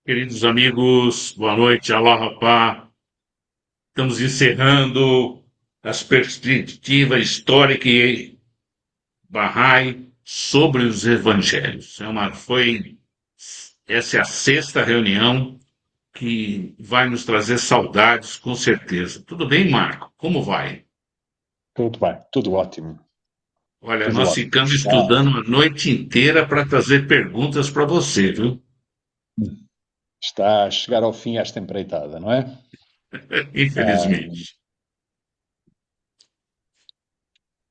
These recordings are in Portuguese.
Queridos amigos, boa noite, Alá Rapá. Estamos encerrando as perspectivas históricas e Bahá'í sobre os evangelhos. Essa é a sexta reunião que vai nos trazer saudades, com certeza. Tudo bem, Marco? Como vai? Tudo bem, tudo ótimo, Olha, tudo nós ótimo. ficamos estudando a noite inteira para trazer perguntas para você, viu? Está a chegar ao fim esta empreitada, não é? Infelizmente.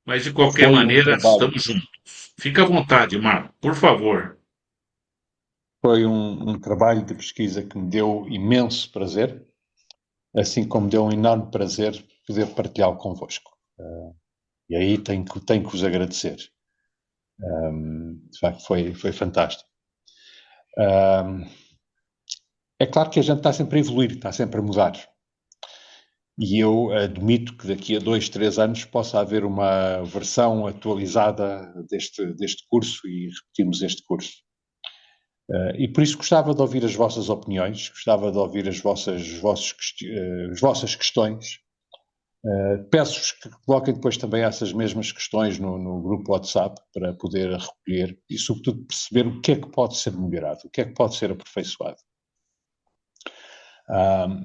Mas, de qualquer Foi um maneira, trabalho, estamos juntos. Fica à vontade, Marco, por favor. foi um trabalho de pesquisa que me deu imenso prazer, assim como deu um enorme prazer poder partilhá-lo convosco. E aí tenho que vos agradecer. De facto, foi fantástico. Um, é claro que a gente está sempre a evoluir, está sempre a mudar. E eu admito que daqui a 2, 3 anos possa haver uma versão atualizada deste curso e repetirmos este curso. E por isso gostava de ouvir as vossas opiniões, gostava de ouvir as vossas questões. Peço-vos que coloquem depois também essas mesmas questões no grupo WhatsApp para poder recolher e, sobretudo, perceber o que é que pode ser melhorado, o que é que pode ser aperfeiçoado.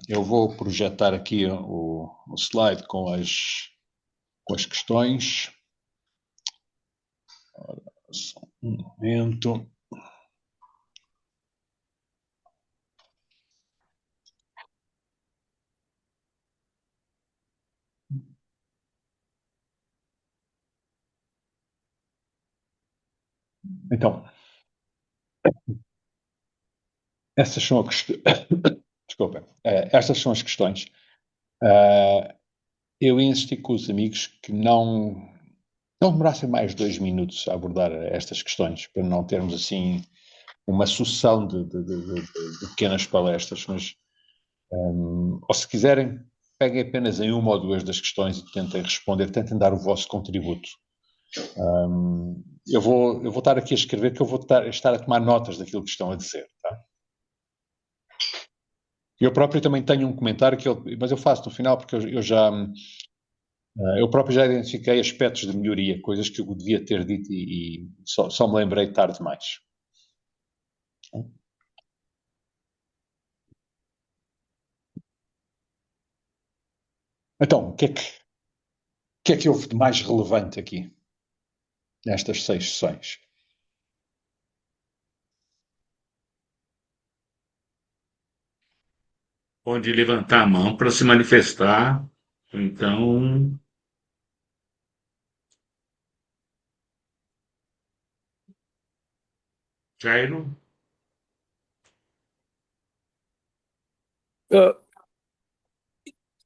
Eu vou projetar aqui o slide com as questões. Só um momento. Então, essas são as Desculpa. Estas são as questões. Uh, eu insisti com os amigos que não demorassem mais 2 minutos a abordar estas questões, para não termos assim uma sucessão de pequenas palestras, mas ou se quiserem, peguem apenas em uma ou duas das questões e tentem responder, tentem dar o vosso contributo. Eu vou estar aqui a escrever, que eu vou estar a tomar notas daquilo que estão a dizer, tá? Eu próprio também tenho um comentário, mas eu faço no final, porque eu próprio já identifiquei aspectos de melhoria, coisas que eu devia ter dito e só me lembrei tarde demais. Então, o que é que houve de mais relevante aqui, nestas 6 sessões? Pode levantar a mão para se manifestar. Então, Jairo, Eu,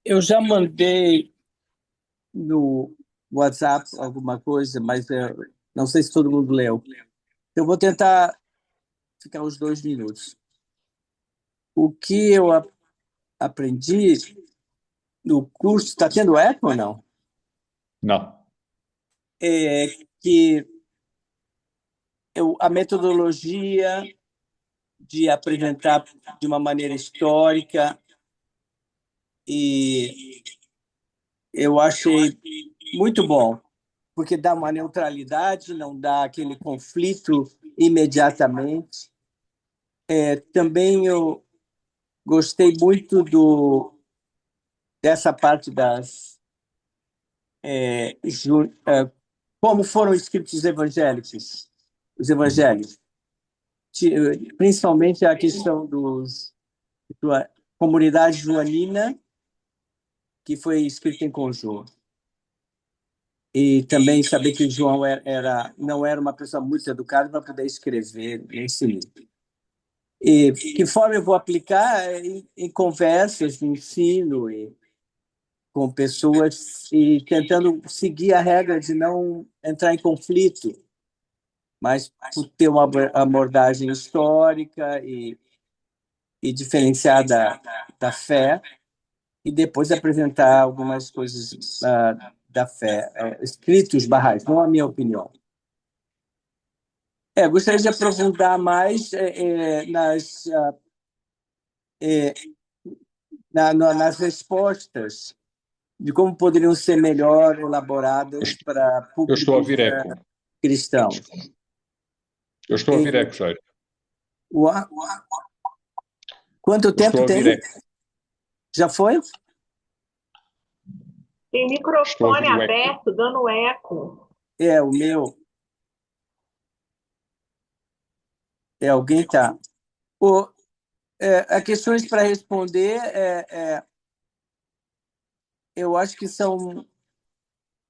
eu já mandei no WhatsApp alguma coisa, mas não sei se todo mundo leu. Eu vou tentar ficar uns 2 minutos. O que eu aprendi no curso, está tendo eco ou não? Não. É que a metodologia de apresentar de uma maneira histórica e eu achei muito bom, porque dá uma neutralidade, não dá aquele conflito imediatamente. Também eu gostei muito dessa parte como foram escritos os evangelhos, principalmente a questão da comunidade joanina, que foi escrita em conjunto. E também saber que João não era uma pessoa muito educada para poder escrever esse livro. E que forma eu vou aplicar em conversas, de ensino, com pessoas e tentando seguir a regra de não entrar em conflito, mas por ter uma abordagem histórica e diferenciar da fé, e depois apresentar algumas coisas da fé, escritos barrais, não a minha opinião. Gostaria de aprofundar mais é, nas respostas de como poderiam ser melhor elaboradas para Eu estou a públicos ouvir eco. cristãos. Eu estou a ouvir eco, Jair. Ua- Quanto Eu estou tempo a ouvir tem? eco. Já foi? Tem Estou a microfone ouvir o eco. aberto, dando eco. O meu. Alguém tá. Questões para responder, eu acho que são.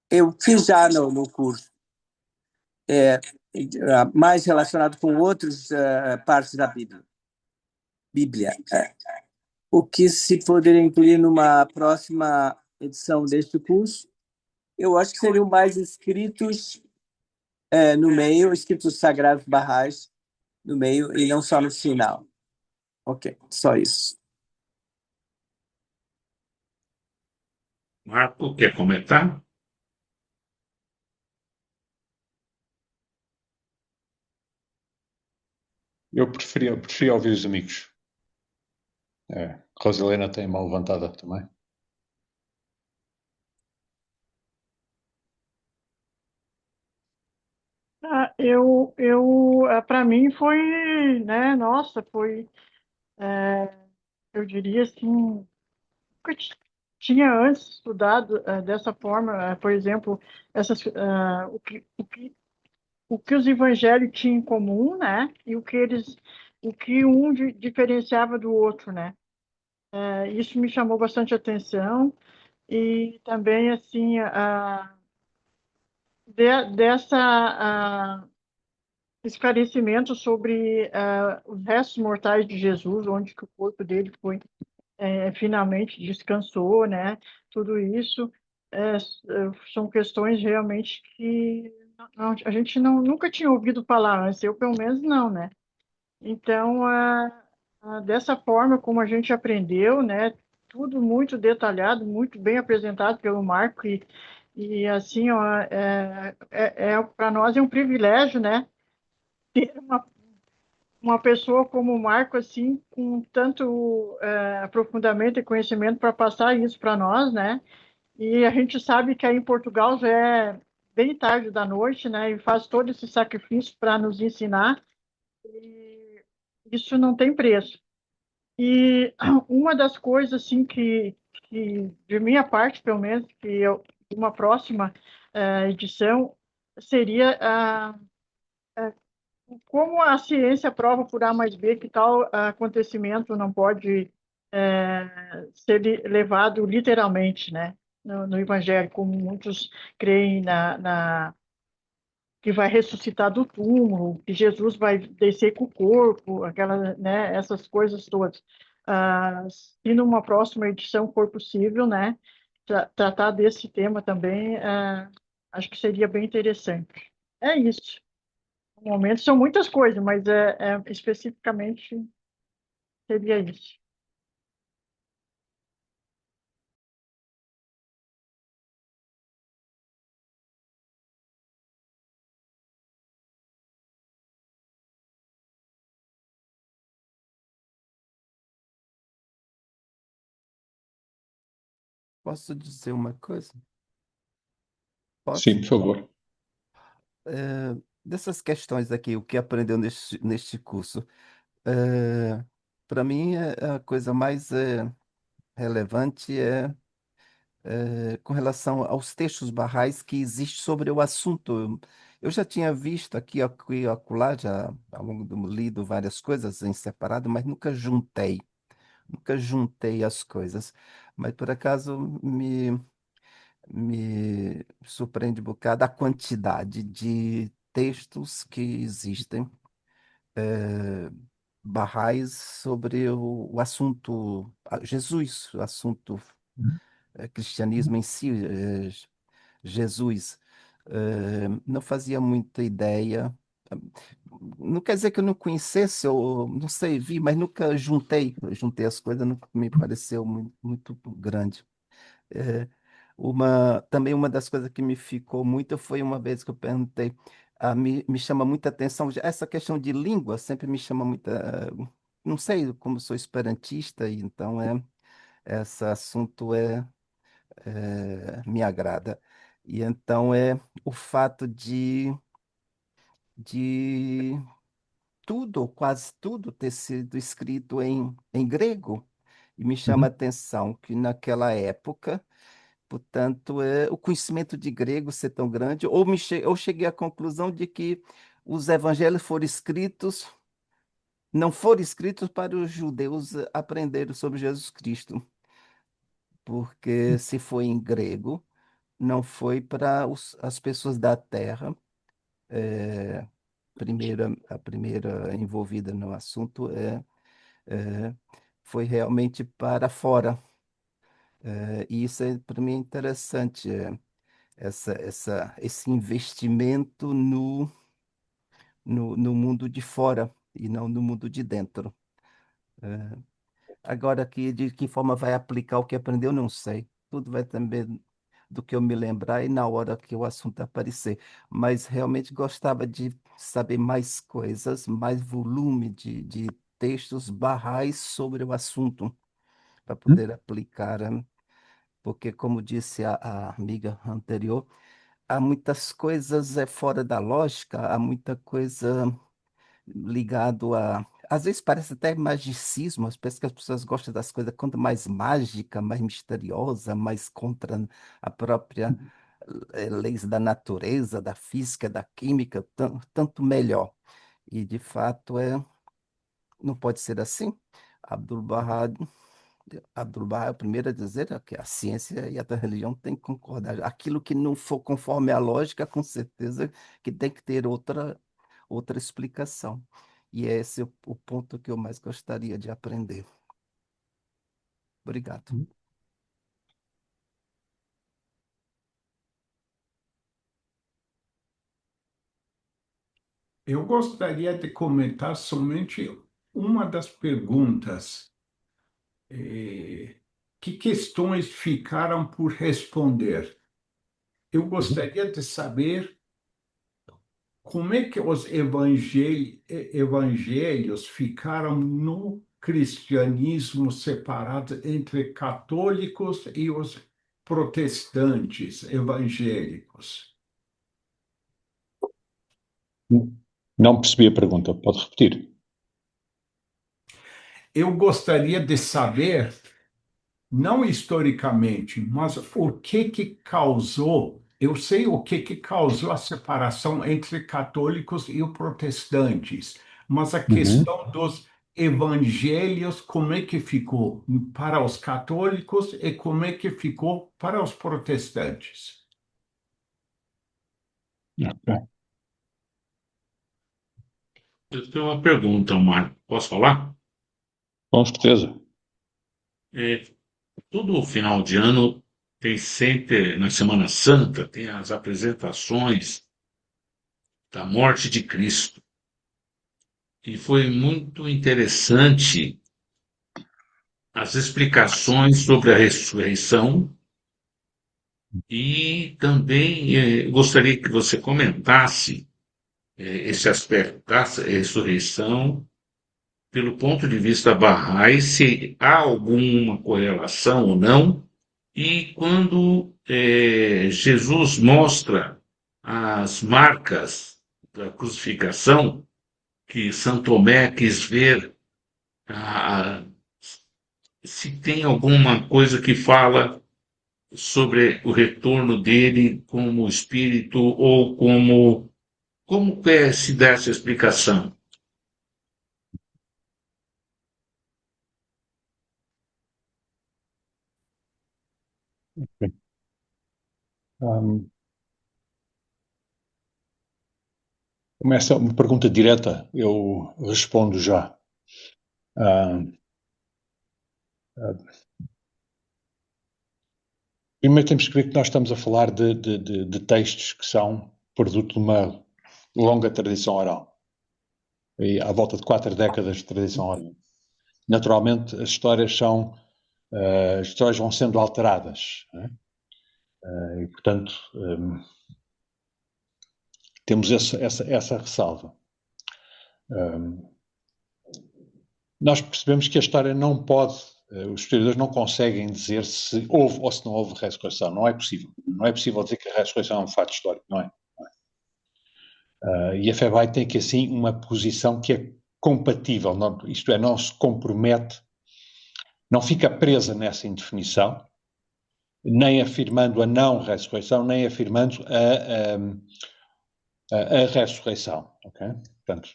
Eu fiz já no curso, mais relacionado com outras partes da Bíblia. O que se poderia incluir numa próxima edição deste curso, eu acho que seriam mais escritos no meio, escritos sagrados barrais no meio e não só no final. Ok, só isso. Marco, quer comentar? Eu preferia ouvir os amigos. Rosalena tem mão levantada também. Para mim foi, né, nossa, foi, eu diria assim, nunca tinha antes estudado dessa forma, por exemplo, o que os evangelhos tinham em comum, né, e o que um diferenciava do outro, né. Isso me chamou bastante atenção e também, assim, dessa esclarecimento sobre os restos mortais de Jesus, onde que o corpo dele foi finalmente descansou, né? Tudo isso são questões realmente que a gente nunca tinha ouvido falar antes, eu pelo menos não, né? Então, dessa forma como a gente aprendeu, né? Tudo muito detalhado, muito bem apresentado pelo Marco e assim, ó, para nós é um privilégio, né? Ter uma pessoa como o Marco, assim, com tanto aprofundamento e conhecimento para passar isso para nós, né? E a gente sabe que aí em Portugal já é bem tarde da noite, né? E faz todo esse sacrifício para nos ensinar. E isso não tem preço. E uma das coisas, assim, que de minha parte, pelo menos, uma próxima edição seria como a ciência prova por A mais B que tal acontecimento não pode ser levado literalmente, né? No Evangelho, como muitos creem que vai ressuscitar do túmulo, que Jesus vai descer com o corpo, né, essas coisas todas. Se numa próxima edição for possível, né, tratar desse tema também, acho que seria bem interessante. É isso. No momento são muitas coisas, mas especificamente seria isso. Posso dizer uma coisa? Posso? Sim, por favor. Dessas questões aqui, o que aprendeu neste curso, para mim a coisa mais relevante com relação aos textos barrais que existem sobre o assunto. Eu já tinha visto aqui e acolá, já ao longo do lido várias coisas em separado, mas nunca juntei as coisas. Mas por acaso me surpreende um bocado a quantidade de textos que existem, eh, barrais sobre o assunto Jesus, o assunto cristianismo em si, Jesus. Não fazia muita ideia. Não quer dizer que eu não conhecesse, ou não sei, vi, mas nunca juntei as coisas, nunca me pareceu muito grande. É, também uma das coisas que me ficou muito foi uma vez que eu perguntei, me chama muita atenção, essa questão de língua sempre me chama muita. não sei, como sou esperantista, e então esse assunto me agrada. E então o fato de tudo, ou quase tudo, ter sido escrito em grego. E me chama a Uhum. atenção que naquela época, portanto, o conhecimento de grego ser tão grande, ou cheguei à conclusão de que os evangelhos não foram escritos para os judeus aprenderem sobre Jesus Cristo, porque se foi em grego, não foi para as pessoas da terra. eh, a primeira envolvida no assunto é, foi realmente para fora. E isso para mim é interessante, esse investimento no mundo de fora e não no mundo de dentro. Agora, de que forma vai aplicar o que aprendeu, não sei. Tudo vai também do que eu me lembrar e na hora que o assunto aparecer. Mas realmente gostava de saber mais coisas, mais volume de textos barrais sobre o assunto, para poder aplicar, porque, como disse a amiga anterior, há muitas coisas fora da lógica, há muita coisa ligado a. Às vezes parece até magicismo, parece que as pessoas gostam das coisas quanto mais mágica, mais misteriosa, mais contra a própria leis da natureza, da física, da química, tanto melhor. E de fato não pode ser assim. Abdul-Bahá Abdul-Bahá é o primeiro a dizer que a ciência e a religião têm que concordar. Aquilo que não for conforme a lógica, com certeza que tem que ter outra explicação. E é esse o ponto que eu mais gostaria de aprender. Obrigado. Eu gostaria de comentar somente uma das perguntas. Que questões ficaram por responder? Eu gostaria de saber como é que os evangelhos ficaram no cristianismo separados entre católicos e os protestantes evangélicos. Não percebi a pergunta, pode repetir? Eu gostaria de saber, não historicamente, mas o que causou, eu sei o que causou a separação entre católicos e os protestantes, mas a Uhum. questão dos evangelhos, como é que ficou para os católicos e como é que ficou para os protestantes? Ok. Eu tenho uma pergunta, Marco. Posso falar? Com certeza. É, todo final de ano tem sempre, na Semana Santa, tem as apresentações da morte de Cristo. E foi muito interessante as explicações sobre a ressurreição e também gostaria que você comentasse esse aspecto da ressurreição pelo ponto de vista Bahá'í, se há alguma correlação ou não, e quando Jesus mostra as marcas da crucificação, que São Tomé quis ver, ah, se tem alguma coisa que fala sobre o retorno dele como espírito ou como se dá essa explicação? Hum, Começa uma pergunta direta, eu respondo já. Hum, Primeiro temos que ver que nós estamos a falar de textos que são produto de uma longa tradição oral. E à volta de 4 décadas de tradição oral. Naturalmente, as histórias vão sendo alteradas, né? E, portanto, temos essa ressalva. nós percebemos que a história não pode, os historiadores não conseguem dizer se houve ou se não houve ressurreição. Não é possível. Não é possível dizer que a ressurreição é um fato histórico, não é? E a FEBAI tem que, assim, uma posição que é compatível, não, isto é, não se compromete, não fica presa nessa indefinição, nem afirmando a não ressurreição, nem afirmando a ressurreição. Okay? Portanto,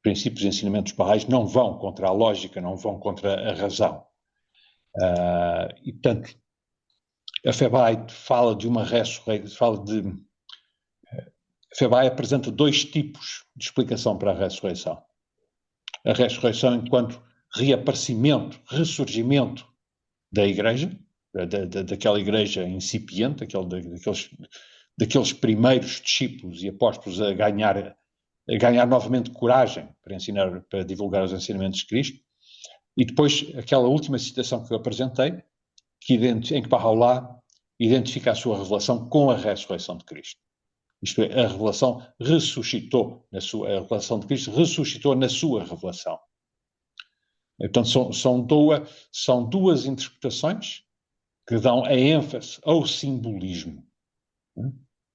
princípios e ensinamentos barrais não vão contra a lógica, não vão contra a razão. E, portanto, a FEBAI fala de uma ressurreição, a FEBAI apresenta dois tipos de explicação para a ressurreição. A ressurreição enquanto reaparecimento, ressurgimento da Igreja, daquela Igreja incipiente, daqueles primeiros discípulos e apóstolos a ganhar novamente coragem para ensinar, para divulgar os ensinamentos de Cristo. E depois aquela última citação que eu apresentei, em que Bahá'u'lláh identifica a sua revelação com a ressurreição de Cristo. Isto é, a revelação ressuscitou, a revelação de Cristo ressuscitou na sua revelação. Portanto, são duas interpretações que dão a ênfase ao simbolismo.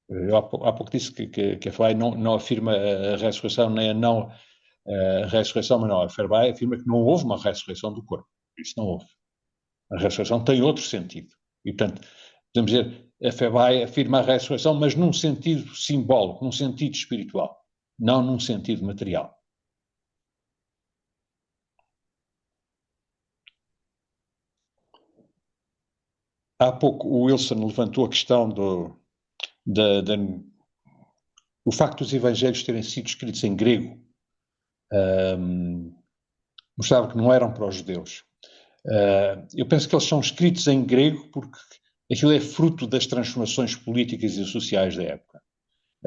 Eu há pouco disse que a FEBAI não afirma a ressurreição, nem a ressurreição, mas não, a FEBAI afirma que não houve uma ressurreição do corpo. Isso não houve. A ressurreição tem outro sentido. E, portanto, podemos dizer, a FEBAI afirma a ressurreição, mas num sentido simbólico, num sentido espiritual, não num sentido material. Há pouco o Wilson levantou a questão do facto dos evangelhos terem sido escritos em grego, mostrava que não eram para os judeus. Eu penso que eles são escritos em grego porque aquilo é fruto das transformações políticas e sociais da época.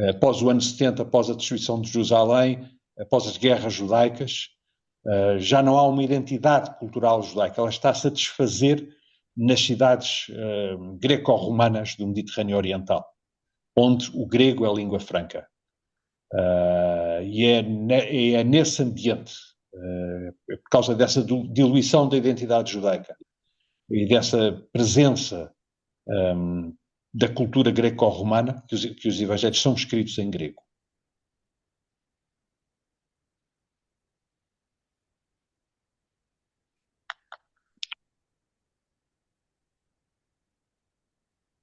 Após o ano 70, após a destruição de Jerusalém, após as guerras judaicas, já não há uma identidade cultural judaica, ela está a satisfazer nas cidades greco-romanas do Mediterrâneo Oriental, onde o grego é a língua franca. E é nesse ambiente, por causa dessa diluição da identidade judaica e dessa presença da cultura greco-romana, que os evangelhos são escritos em grego.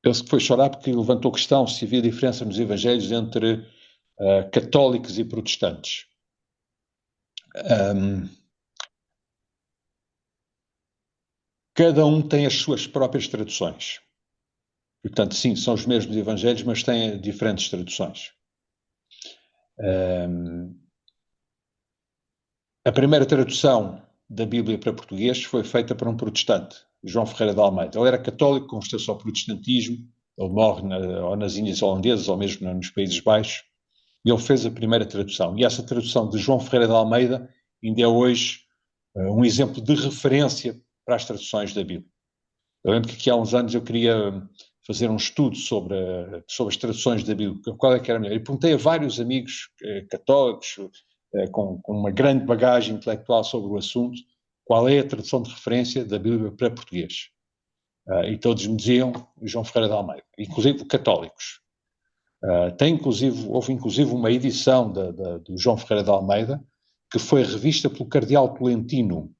Penso que foi chorar porque levantou a questão se havia diferença nos evangelhos entre católicos e protestantes. Cada um tem as suas próprias traduções. Portanto, sim, são os mesmos evangelhos, mas têm diferentes traduções. A primeira tradução da Bíblia para português foi feita por um protestante, João Ferreira de Almeida. Ele era católico, converteu-se ao protestantismo, ele morre ou nas Índias Holandesas ou mesmo nos Países Baixos, e ele fez a primeira tradução. E essa tradução de João Ferreira de Almeida ainda é hoje um exemplo de referência para as traduções da Bíblia. Eu lembro que aqui há uns anos eu queria fazer um estudo sobre as traduções da Bíblia, qual é que era melhor. E perguntei a vários amigos católicos com uma grande bagagem intelectual sobre o assunto, qual é a tradução de referência da Bíblia para português. E todos me diziam João Ferreira de Almeida, inclusive católicos. Houve inclusive uma edição do João Ferreira de Almeida que foi revista pelo cardeal Tolentino,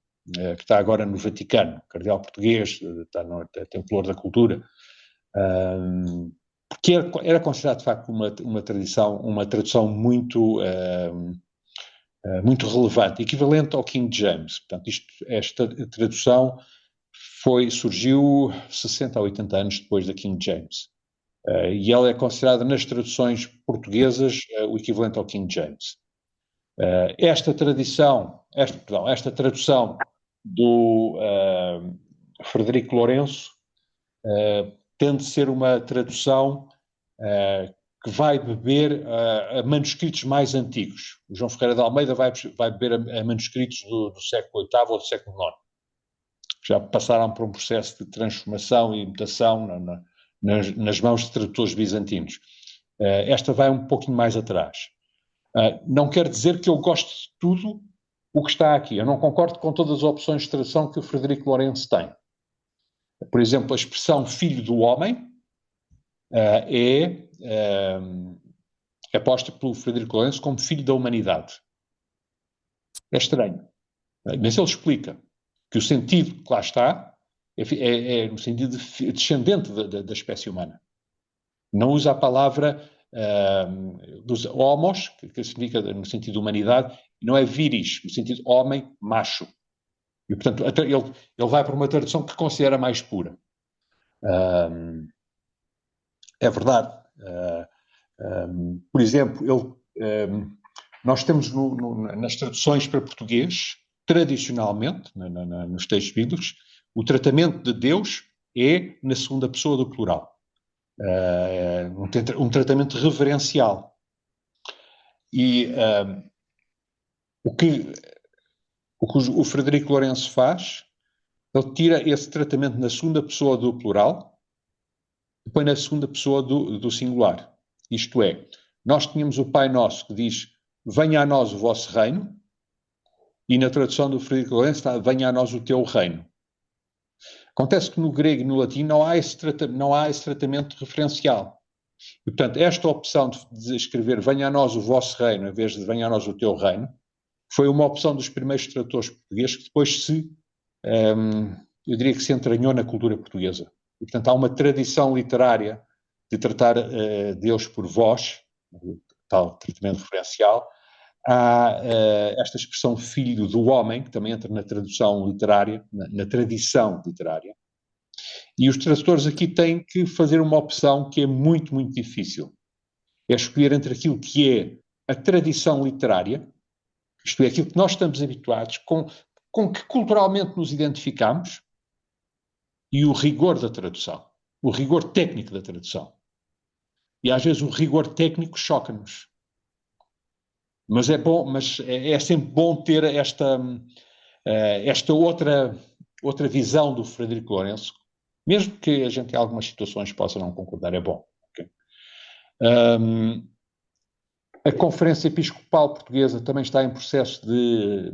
que está agora no Vaticano, cardeal português, tem o Pelour da Cultura, porque era considerado de facto uma tradução muito relevante, equivalente ao King James. Portanto, esta tradução surgiu 60 a 80 anos depois da King James. E ela é considerada nas traduções portuguesas o equivalente ao King James. Esta tradução do Frederico Lourenço tende a ser uma tradução que vai beber a manuscritos mais antigos. O João Ferreira de Almeida vai beber a manuscritos do século VIII ou do século IX. Já passaram por um processo de transformação e mutação nas mãos de tradutores bizantinos. Esta vai um pouquinho mais atrás. Não quer dizer que eu goste de tudo o que está aqui. Eu não concordo com todas as opções de tradução que o Frederico Lourenço tem. Por exemplo, a expressão filho do homem é posta pelo Frederico Lourenço como filho da humanidade. É estranho. Mas ele explica que o sentido que lá está é no sentido de descendente da espécie humana. Não usa a palavra dos homos, que significa no sentido de humanidade, não é viris, no sentido de homem, macho. E, portanto, ele vai para uma tradução que considera mais pura. É verdade. Por exemplo, nós temos nas traduções para português, tradicionalmente, nos textos bíblicos, o tratamento de Deus é na segunda pessoa do plural. Um tratamento reverencial. E o que o Frederico Lourenço faz, ele tira esse tratamento na segunda pessoa do plural e põe na segunda pessoa do singular. Isto é, nós tínhamos o Pai Nosso que diz: venha a nós o vosso reino, e na tradução do Frederico Lourenço está: venha a nós o teu reino. Acontece que no grego e no latim não há esse tratamento referencial. E, portanto, esta opção de escrever venha a nós o vosso reino, em vez de venha a nós o teu reino, foi uma opção dos primeiros tradutores portugueses que depois eu diria que se entranhou na cultura portuguesa. E, portanto, há uma tradição literária de tratar Deus por vós, tal tratamento referencial. Há esta expressão filho do homem, que também entra na tradução literária, na tradição literária. E os tradutores aqui têm que fazer uma opção que é muito, muito difícil. É escolher entre aquilo que é a tradição literária, isto é, aquilo que nós estamos habituados, com que culturalmente nos identificamos, e o rigor da tradução, o rigor técnico da tradução. E às vezes o rigor técnico choca-nos. Mas é bom, é sempre bom ter esta outra visão do Frederico Lourenço, mesmo que a gente em algumas situações possa não concordar, é bom. Okay? A Conferência Episcopal Portuguesa também está em processo de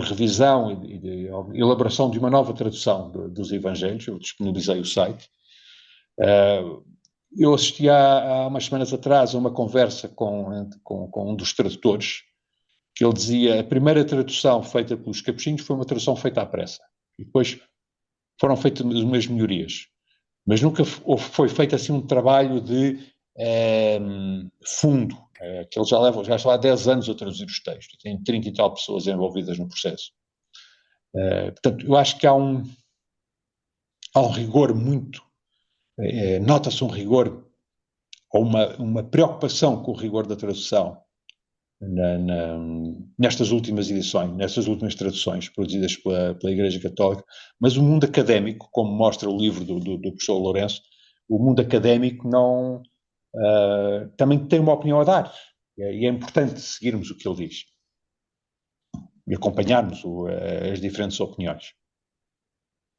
revisão e de elaboração de uma nova tradução dos Evangelhos. Eu disponibilizei o site. Eu assisti há umas semanas atrás a uma conversa com um dos tradutores, que ele dizia: a primeira tradução feita pelos capuchinhos foi uma tradução feita à pressa. E depois foram feitas umas melhorias. Mas nunca foi feito assim um trabalho de fundo, que ele já está há 10 anos a traduzir os textos. Tem 30 e tal pessoas envolvidas no processo. Portanto, eu acho que há um rigor muito... nota-se um rigor ou uma preocupação com o rigor da tradução nestas últimas edições, nestas últimas traduções produzidas pela Igreja Católica. Mas o mundo académico, como mostra o livro do professor Lourenço, o mundo académico também tem uma opinião a dar. E é importante seguirmos o que ele diz e acompanharmos as diferentes opiniões.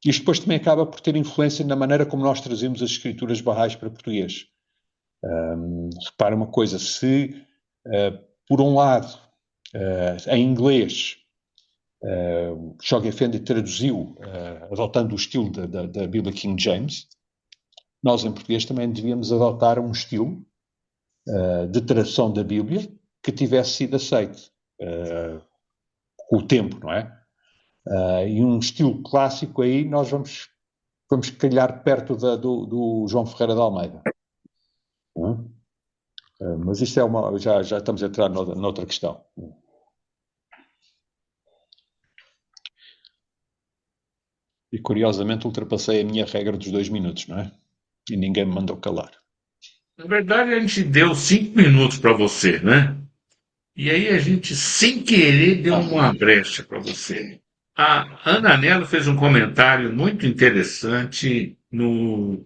Isto depois também acaba por ter influência na maneira como nós trazemos as escrituras barrais para português. Repara uma coisa: se por um lado em inglês Shoghi Effendi traduziu adotando o estilo da Bíblia King James, nós em português também devíamos adotar um estilo de tradução da Bíblia que tivesse sido aceito com o tempo, não é? E um estilo clássico aí nós vamos calhar perto do João Ferreira de Almeida. Mas isto já estamos a entrar noutra questão. E curiosamente ultrapassei a minha regra dos 2 minutos, não é? E ninguém me mandou calar. Na verdade, a gente deu 5 minutos para você, né? E aí a gente, sem querer, deu uma brecha para você. A Ana Nello fez um comentário muito interessante no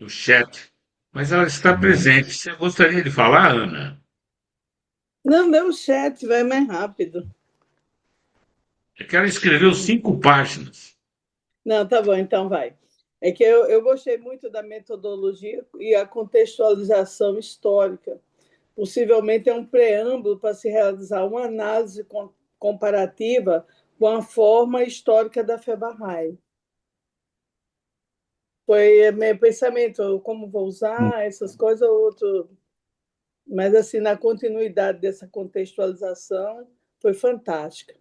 chat, mas ela está presente. Você gostaria de falar, Ana? Não, meu chat vai mais rápido. É que ela escreveu 5 páginas. Não, tá bom, então vai. É que eu gostei muito da metodologia e a contextualização histórica possivelmente é um preâmbulo para se realizar uma análise comparativa com a forma histórica da fé Bahá'í. Foi meu pensamento, como vou usar essas coisas, outro. Mas, assim, na continuidade dessa contextualização, foi fantástica.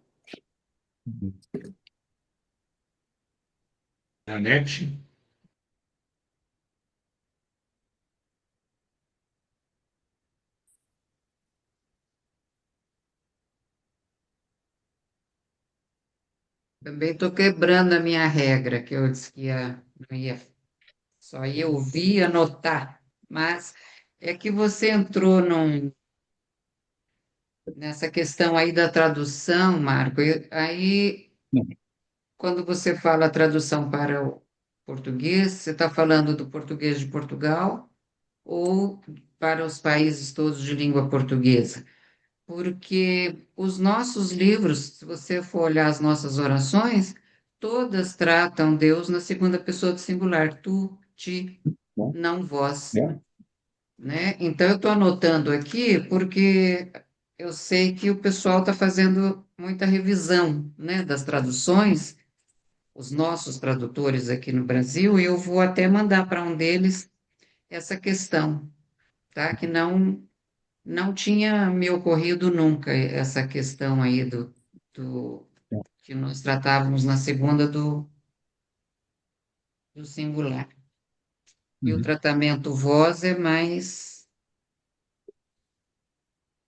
Janete? Também estou quebrando a minha regra, que eu disse que não ia, só ia ouvir e anotar. Mas é que você entrou nessa questão aí da tradução, Marco. Aí, quando você fala tradução para o português, você está falando do português de Portugal ou para os países todos de língua portuguesa? Porque os nossos livros, se você for olhar as nossas orações, todas tratam Deus na segunda pessoa do singular, tu, ti, não vós, né? Então eu estou anotando aqui porque eu sei que o pessoal está fazendo muita revisão, né, das traduções, os nossos tradutores aqui no Brasil, e eu vou até mandar para um deles essa questão, tá? Que não tinha me ocorrido nunca essa questão aí do que nós tratávamos na segunda do singular. E o tratamento voz é mais,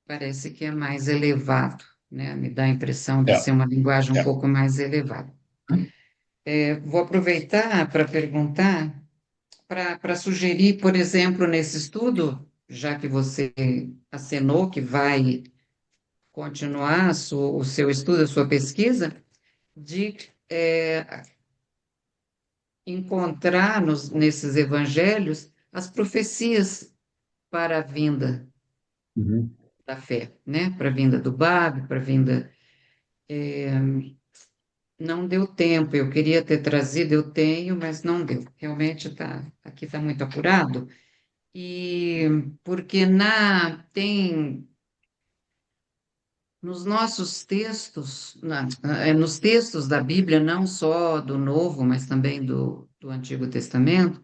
parece que é mais elevado, né? Me dá a impressão de ser uma linguagem um pouco mais elevada. Vou aproveitar para perguntar, para sugerir, por exemplo, nesse estudo, já que você acenou que vai continuar o seu estudo, a sua pesquisa, de encontrar nesses evangelhos as profecias para a vinda da fé, né? Para a vinda do Bab, para a vinda. Não deu tempo, eu queria ter trazido, eu tenho, mas não deu. Realmente aqui está muito apurado. E porque tem nos nossos textos, nos textos da Bíblia, não só do Novo, mas também do Antigo Testamento,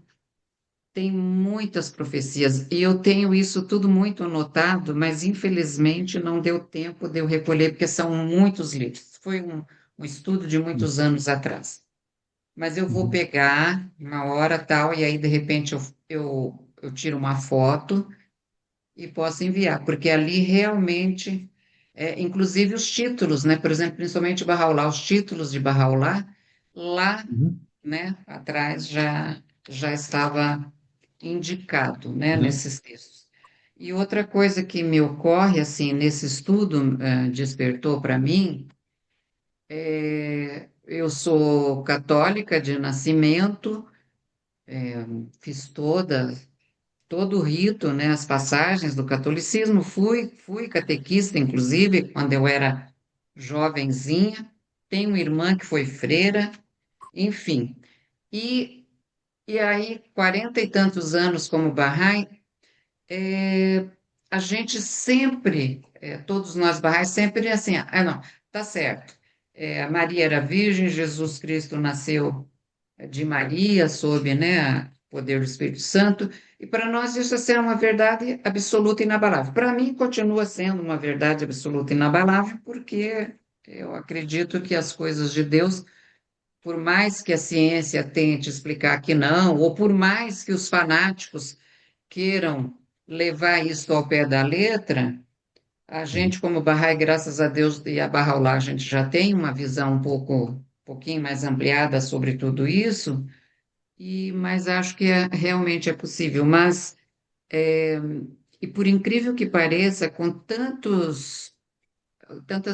tem muitas profecias, e eu tenho isso tudo muito anotado, mas infelizmente não deu tempo de eu recolher, porque são muitos livros. Foi um estudo de muitos anos atrás. Mas eu vou pegar uma hora tal, e aí de repente eu tiro uma foto e posso enviar, porque ali realmente, inclusive os títulos, né? Por exemplo, principalmente Bahá'u'lláh, os títulos de Bahá'u'lláh, lá, né, atrás já estava indicado, né, nesses textos. E outra coisa que me ocorre, assim, nesse estudo, despertou para mim, eu sou católica de nascimento, fiz todo o rito, né, as passagens do catolicismo, fui catequista, inclusive, quando eu era jovenzinha, tenho uma irmã que foi freira, enfim. E aí, 40 e tantos anos como Bahá'í, a gente sempre, todos nós Bahá'ís, sempre assim, não, tá certo, a Maria era virgem, Jesus Cristo nasceu de Maria, sob, né, o poder do Espírito Santo, e para nós isso é uma verdade absoluta e inabalável. Para mim, continua sendo uma verdade absoluta e inabalável, porque eu acredito que as coisas de Deus, por mais que a ciência tente explicar que não, ou por mais que os fanáticos queiram levar isso ao pé da letra, a gente, como Bahá'í, graças a Deus e a Bahá'u'lláh, a gente já tem uma visão pouquinho mais ampliada sobre tudo isso, mas acho que realmente é possível. Mas, e por incrível que pareça, com tantas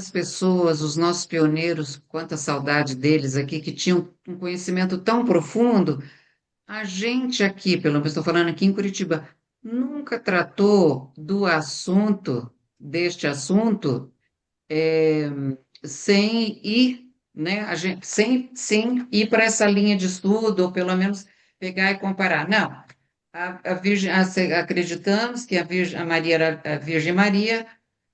pessoas, os nossos pioneiros, quanta saudade deles aqui, que tinham um conhecimento tão profundo, a gente aqui, pelo menos estou falando aqui em Curitiba, nunca tratou deste assunto, sem ir, né, sem ir para essa linha de estudo, ou pelo menos pegar e comparar. Não, A Virgem, acreditamos que a Maria era a Virgem Maria,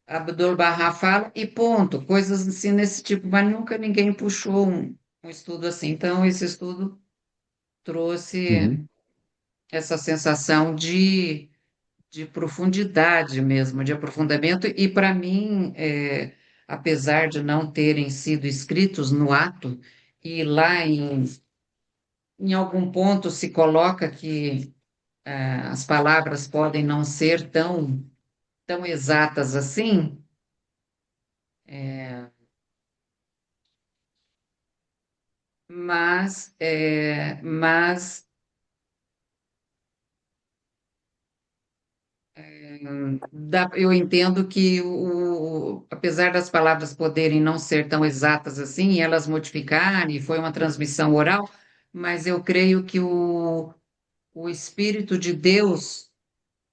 Abdul-Bahá fala, e ponto, coisas assim nesse tipo, mas nunca ninguém puxou um estudo assim. Então, esse estudo trouxe Uhum. essa sensação de profundidade mesmo, de aprofundamento, e para mim, apesar de não terem sido escritos no ato, e lá em algum ponto se coloca que as palavras podem não ser tão exatas assim, mas eu entendo que, apesar das palavras poderem não ser tão exatas assim, elas modificarem, foi uma transmissão oral, mas eu creio que o Espírito de Deus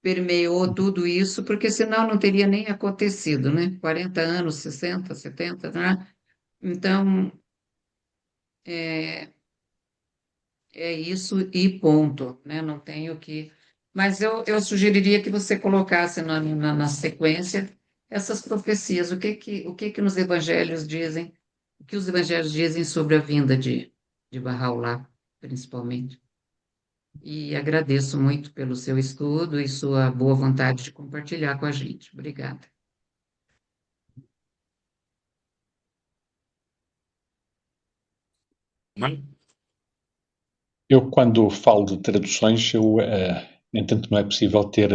permeou tudo isso, porque senão não teria nem acontecido, né? 40 anos, 60, 70, né? Então, é, é isso e ponto, né? Não tenho que. Mas eu sugeriria que você colocasse na sequência essas profecias, o que que nos evangelhos dizem, o que os evangelhos dizem sobre a vinda de Bahá'u'lláh, principalmente. E agradeço muito pelo seu estudo e sua boa vontade de compartilhar com a gente. Obrigada. Mas, Eu, quando falo de traduções, entanto, não é possível ter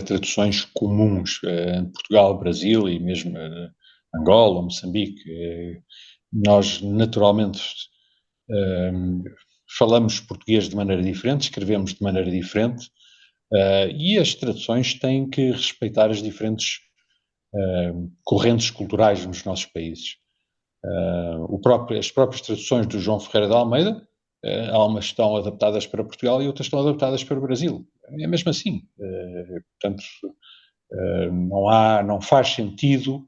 traduções comuns em Portugal, Brasil e mesmo Angola, Moçambique. Nós, naturalmente, eh, falamos português de maneira diferente, escrevemos de maneira diferente, e as traduções têm que respeitar as diferentes correntes culturais nos nossos países. As próprias traduções do João Ferreira de Almeida, umas estão adaptadas para Portugal e outras estão adaptadas para o Brasil. É mesmo assim. Portanto, não faz sentido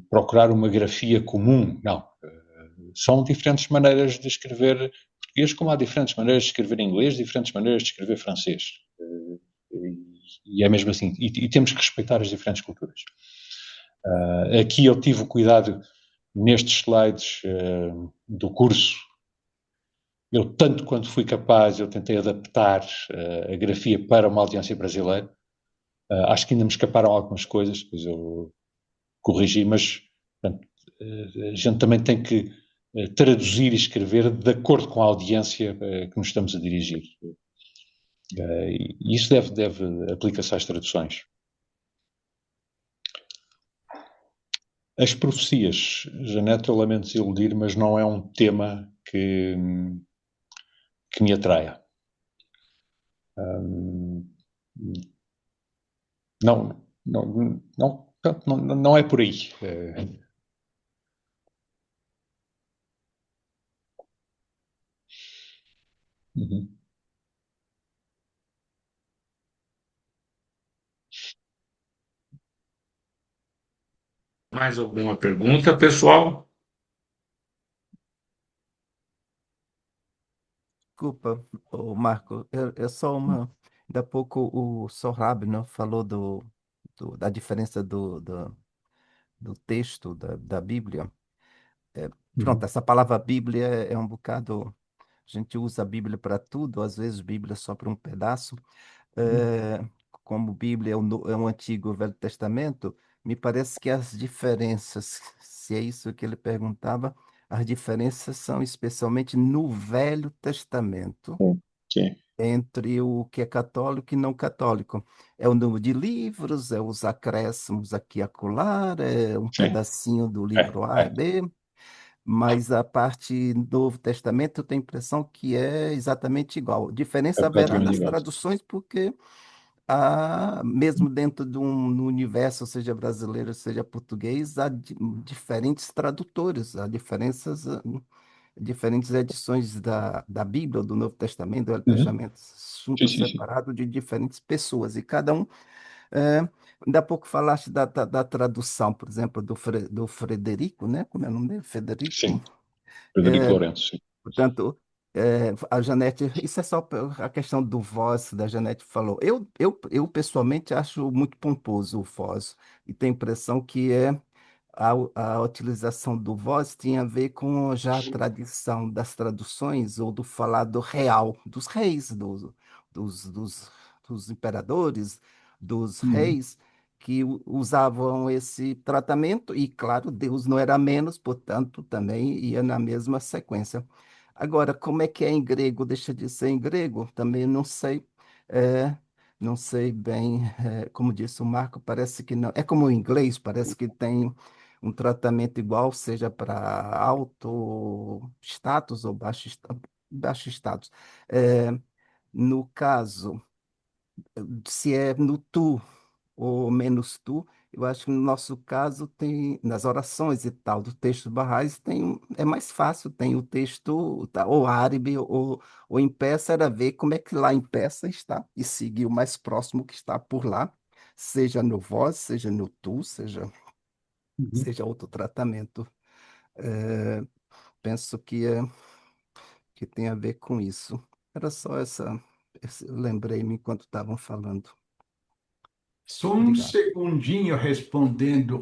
procurar uma grafia comum, não. São diferentes maneiras de escrever português, como há diferentes maneiras de escrever inglês, diferentes maneiras de escrever francês. E é mesmo assim. E temos que respeitar as diferentes culturas. Aqui eu tive o cuidado, nestes slides do curso, eu, tanto quanto fui capaz, eu tentei adaptar a grafia para uma audiência brasileira. Acho que ainda me escaparam algumas coisas, depois eu corrigi, mas portanto, a gente também tem que traduzir e escrever de acordo com a audiência que nos estamos a dirigir. E isso deve aplicar-se às traduções. As profecias, Janete, eu lamento desiludir, mas não é um tema que me atraia. Não é por aí. Uhum. mais alguma pergunta, pessoal? Desculpa, Marco, é só uma. Ainda há pouco o Sohrab, né, falou da diferença do texto da Bíblia. Pronto, Uhum. essa palavra Bíblia é um bocado. A gente usa a Bíblia para tudo, às vezes Bíblia só para um pedaço. É, como Bíblia é um Antigo e o Velho Testamento, me parece que as diferenças, se é isso que ele perguntava, as diferenças são especialmente no Velho Testamento, Sim, entre o que é católico e não católico. É o número de livros, é os acréscimos aqui e acolá, é um sim. pedacinho do livro A e B, mas a parte do Novo Testamento eu tenho a impressão que é exatamente igual. É Diferença haverá praticamente nas igual. traduções, porque mesmo dentro de no universo, seja brasileiro, seja português, há diferentes tradutores, há diferentes edições da Bíblia, do Novo Testamento, do Velho Uhum. Testamento, Sim, assunto sim, sim. separado de diferentes pessoas, e cada um. é, Ainda há pouco falaste da tradução, por exemplo, do Frederico, né? Como é o nome dele? Federico. Sim. Frederico É, Lourenço, sim. portanto, A Janete, isso é só a questão do voz da Janete falou. Eu pessoalmente acho muito pomposo o voz e tenho a impressão que a utilização do voz tinha a ver com já a tradição das traduções ou do falado real dos reis, dos, dos, dos imperadores, dos Uhum. reis que usavam esse tratamento e, claro, Deus não era menos, portanto, também ia na mesma sequência. Agora, como é que é em grego? Deixa de ser em grego? Também não sei. É, não sei bem, como disse o Marco, parece que não. É como o inglês, parece que tem um tratamento igual, seja para alto status ou baixo status. É, no caso, se é no tu ou menos tu, eu acho que no nosso caso tem, nas orações e tal, do texto Barrais, é mais fácil, tem o texto, tá, ou árabe ou em peça, era ver como é que lá em peça está, e seguir o mais próximo que está por lá, seja no vós, seja no tu, Uhum. seja outro tratamento. É, penso que tem a ver com isso. Era só lembrei-me enquanto estavam falando. Só um Obrigado. segundinho respondendo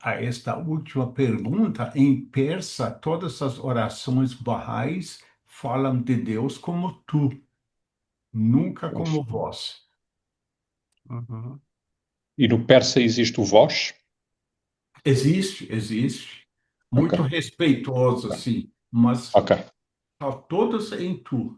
a esta última pergunta. Em persa, todas as orações barrais falam de Deus como tu, nunca como vós. Uhum. E no persa existe o vós? Existe. Ok, Muito respeitoso, sim, mas ok, tá todos em tu.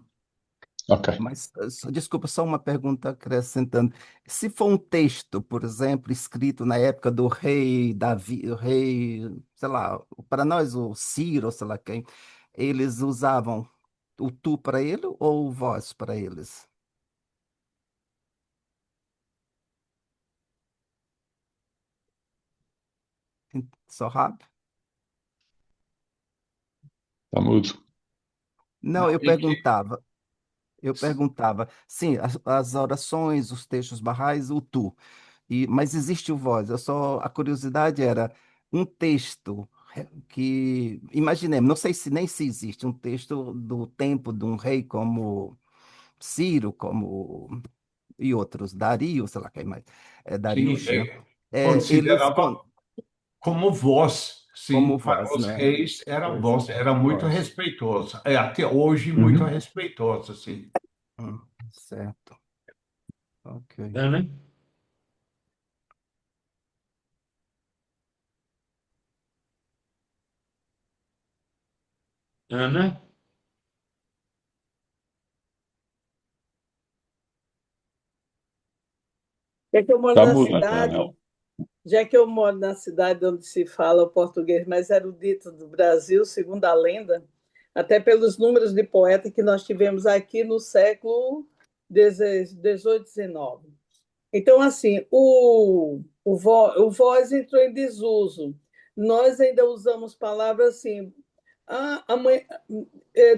ok. Mas, desculpa, só uma pergunta acrescentando. Se for um texto, por exemplo, escrito na época do rei Davi, o rei, sei lá, para nós, o Ciro, sei lá quem, eles usavam o tu para ele ou o vós para eles? Só rápido? Está mudo. Não, Não, eu perguntava, sim, as orações, os textos barrais, o tu. Mas existe o voz. A curiosidade era um texto que, imaginemos, não sei se nem se existe um texto do tempo de um rei como Ciro, como e outros, Dario, sei lá quem mais, sim, Darius, né? Eles considerava como vós, sim, como para voz, os né? reis era Pois voz, é, era muito voz. respeitoso. É, até hoje muito Uhum. respeitoso, sim. Certo, ok. Ana? Ana? Já que eu moro Está na mudo, Antonella. cidade, já que eu moro na cidade onde se fala o português mais erudito do Brasil, segundo a lenda, até pelos números de poeta que nós tivemos aqui no século XVIII, XIX. Então, assim, o voz entrou em desuso. Nós ainda usamos palavras assim, amanhã,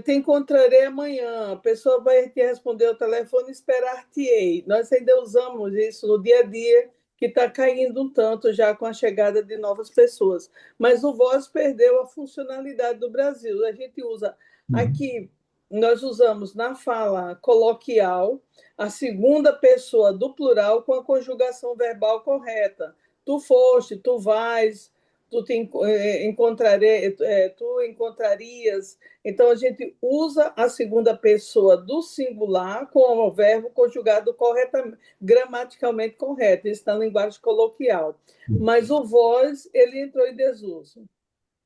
te encontrarei amanhã, a pessoa vai te responder ao telefone, esperar-te-ei. Nós ainda usamos isso no dia a dia, que está caindo um tanto já com a chegada de novas pessoas. Mas o voz perdeu a funcionalidade do Brasil. A gente usa Uhum. aqui, nós usamos na fala coloquial a segunda pessoa do plural com a conjugação verbal correta. Tu foste, tu vais, tu encontrarias. Então, a gente usa a segunda pessoa do singular com o verbo conjugado corretamente, gramaticalmente correto, isso na linguagem coloquial. Mas o vós, ele entrou em desuso.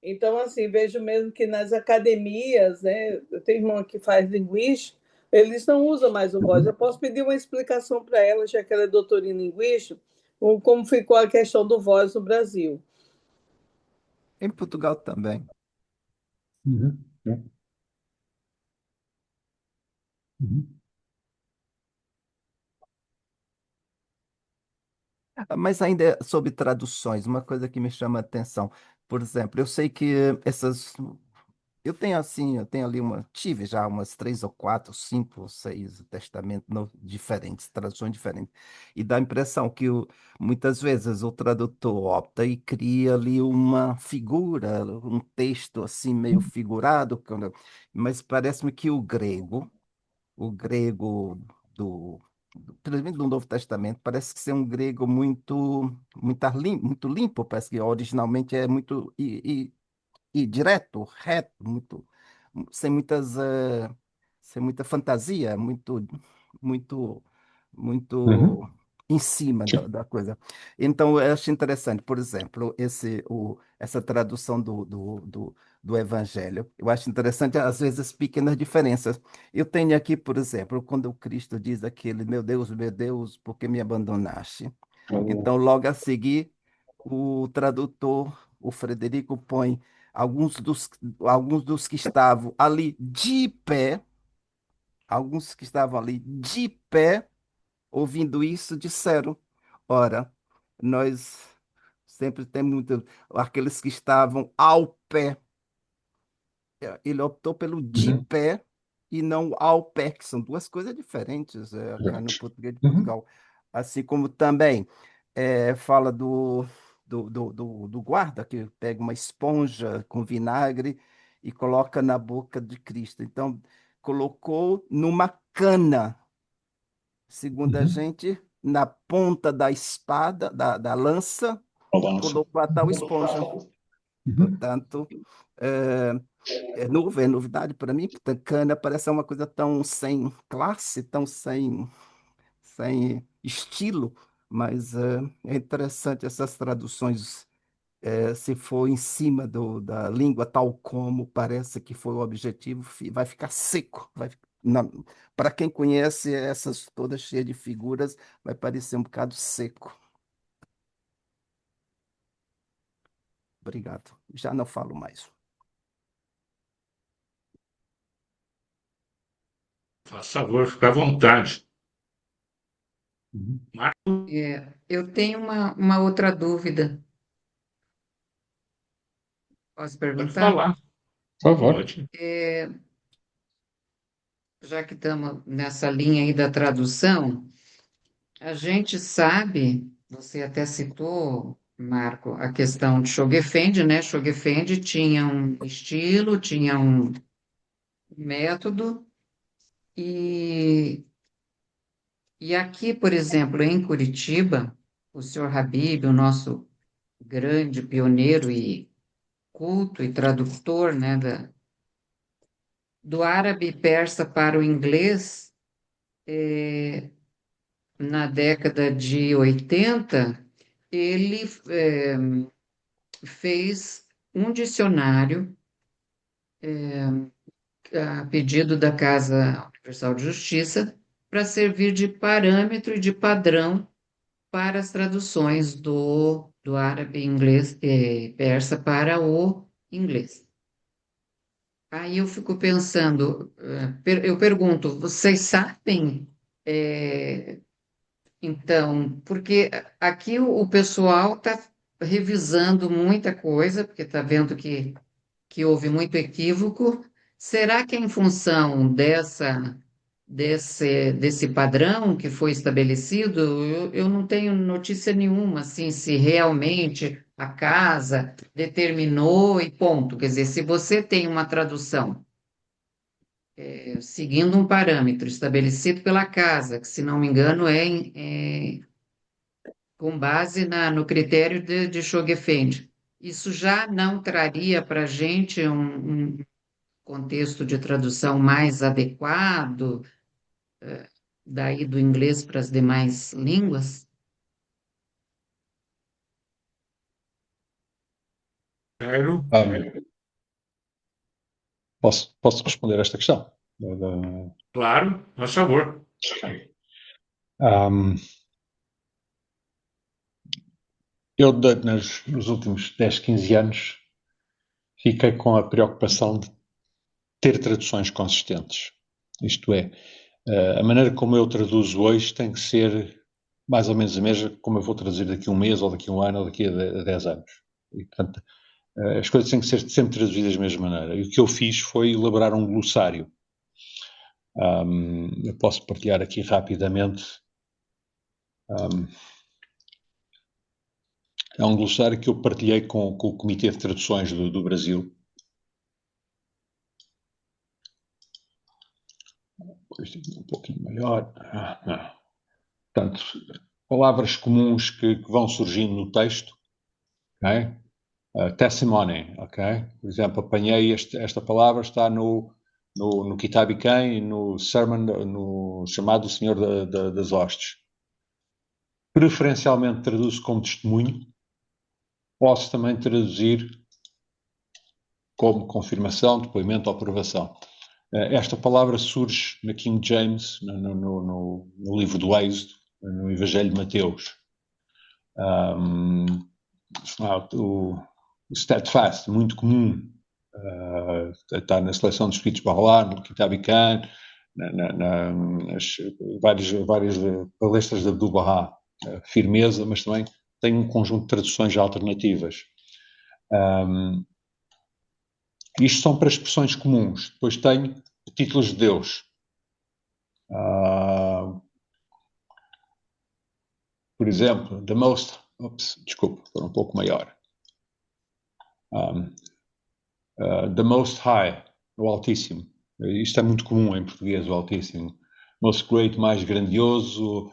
Então, assim, vejo mesmo que nas academias, né, eu tenho irmã que faz linguística, eles não usam mais o voz. Eu posso pedir uma explicação para ela, já que ela é doutora em linguística, como ficou a questão do voz no Brasil. Em Portugal também. Uhum. Uhum. Mas ainda sobre traduções, uma coisa que me chama a atenção. Por exemplo, eu sei que essas Eu tenho assim, eu tenho ali tive já umas 3 ou 4, 5 ou 6 testamentos diferentes, traduções diferentes. E dá a impressão que muitas vezes o tradutor opta e cria ali uma figura, um texto assim meio figurado, mas parece-me que o grego do, pelo menos do Novo Testamento, parece que ser um grego muito limpo, parece que originalmente é muito e direto, reto, sem muitas, sem muita fantasia, muito, muito Uhum. em cima da, Sim. da coisa. Então, eu acho interessante, por exemplo, essa tradução do Evangelho. Eu acho interessante, às vezes, as pequenas diferenças. Eu tenho aqui, por exemplo, quando o Cristo diz aquele, meu Deus, por que me abandonaste? Então, logo a seguir, o tradutor, o Frederico, põe alguns dos, alguns dos que estavam ali de pé, alguns que estavam ali de pé, ouvindo isso, disseram: ora, nós sempre temos aqueles que estavam ao pé. Ele optou pelo de Uhum. pé e não ao pé, que são duas coisas diferentes, cá no Exato. português de Uhum. Portugal. Assim como também fala do guarda, que pega uma esponja com vinagre e coloca na boca de Cristo. Então, colocou numa cana, segundo a Uhum. gente, na ponta da espada, da lança, Balança. colocou a tal esponja. Uhum. Portanto, é, é novo, é novidade para mim, porque cana parece uma coisa tão sem classe, tão sem estilo, mas é interessante essas traduções, se for em cima da língua, tal como parece que foi o objetivo, vai ficar seco. Para quem conhece essas todas cheias de figuras, vai parecer um bocado seco. Obrigado. Já não falo mais. Faça favor, fica à vontade. Uhum. Marco, Eu tenho uma outra dúvida. Posso pode perguntar? falar. Por favor. Pode. Já que estamos nessa linha aí da tradução, a gente sabe, você até citou, Marco, a questão de Schogefendi, né? Schogefendi tinha um estilo, tinha um método, e, e aqui, por exemplo, em Curitiba, o senhor Habib, o nosso grande pioneiro e culto e tradutor, né, do árabe e persa para o inglês, na década de 80, ele fez um dicionário a pedido da Casa Universal de Justiça para servir de parâmetro e de padrão para as traduções do árabe, inglês, persa para o inglês. Aí eu fico pensando, eu pergunto, vocês sabem, então, porque aqui o pessoal está revisando muita coisa, porque está vendo que houve muito equívoco. Será que é em função desse padrão que foi estabelecido? Eu não tenho notícia nenhuma, assim, se realmente a casa determinou e ponto. Quer dizer, se você tem uma tradução seguindo um parâmetro estabelecido pela casa, que, se não me engano, com base no critério de Schogefendi, isso já não traria para a gente um contexto de tradução mais adequado, daí do inglês para as demais línguas? Quero. Posso responder a esta questão? Claro, faz favor. Eu, nos últimos 10, 15 anos, fiquei com a preocupação de ter traduções consistentes. Isto é, a maneira como eu traduzo hoje tem que ser mais ou menos a mesma como eu vou traduzir daqui a um mês, ou daqui a um ano, ou daqui a 10 anos. E, portanto, As coisas têm que ser sempre traduzidas da mesma maneira. E o que eu fiz foi elaborar um glossário. Eu posso partilhar aqui rapidamente. É um glossário que eu partilhei com o Comitê de Traduções do Brasil. Isto é um pouquinho maior. Portanto, palavras comuns que vão surgindo no texto. Okay? Testimony, ok? Por exemplo, apanhei esta palavra, está no Kitab e no Sermon, no chamado Senhor das Hostes. Preferencialmente traduzo como testemunho. Posso também traduzir como confirmação, depoimento ou aprovação. Esta palavra surge na King James, no livro do Êxodo, no Evangelho de Mateus. O steadfast, muito comum, está na seleção de escritos Bahá, no Kitab i-Khan, nas várias palestras de Abdu'l-Bahá. Firmeza, mas também tem um conjunto de traduções alternativas. Isto são para expressões comuns. Depois tenho títulos de Deus. Por exemplo, the most... desculpa, foi um pouco maior. The Most High, o Altíssimo. Isto é muito comum em português, o Altíssimo. Most Great, mais grandioso.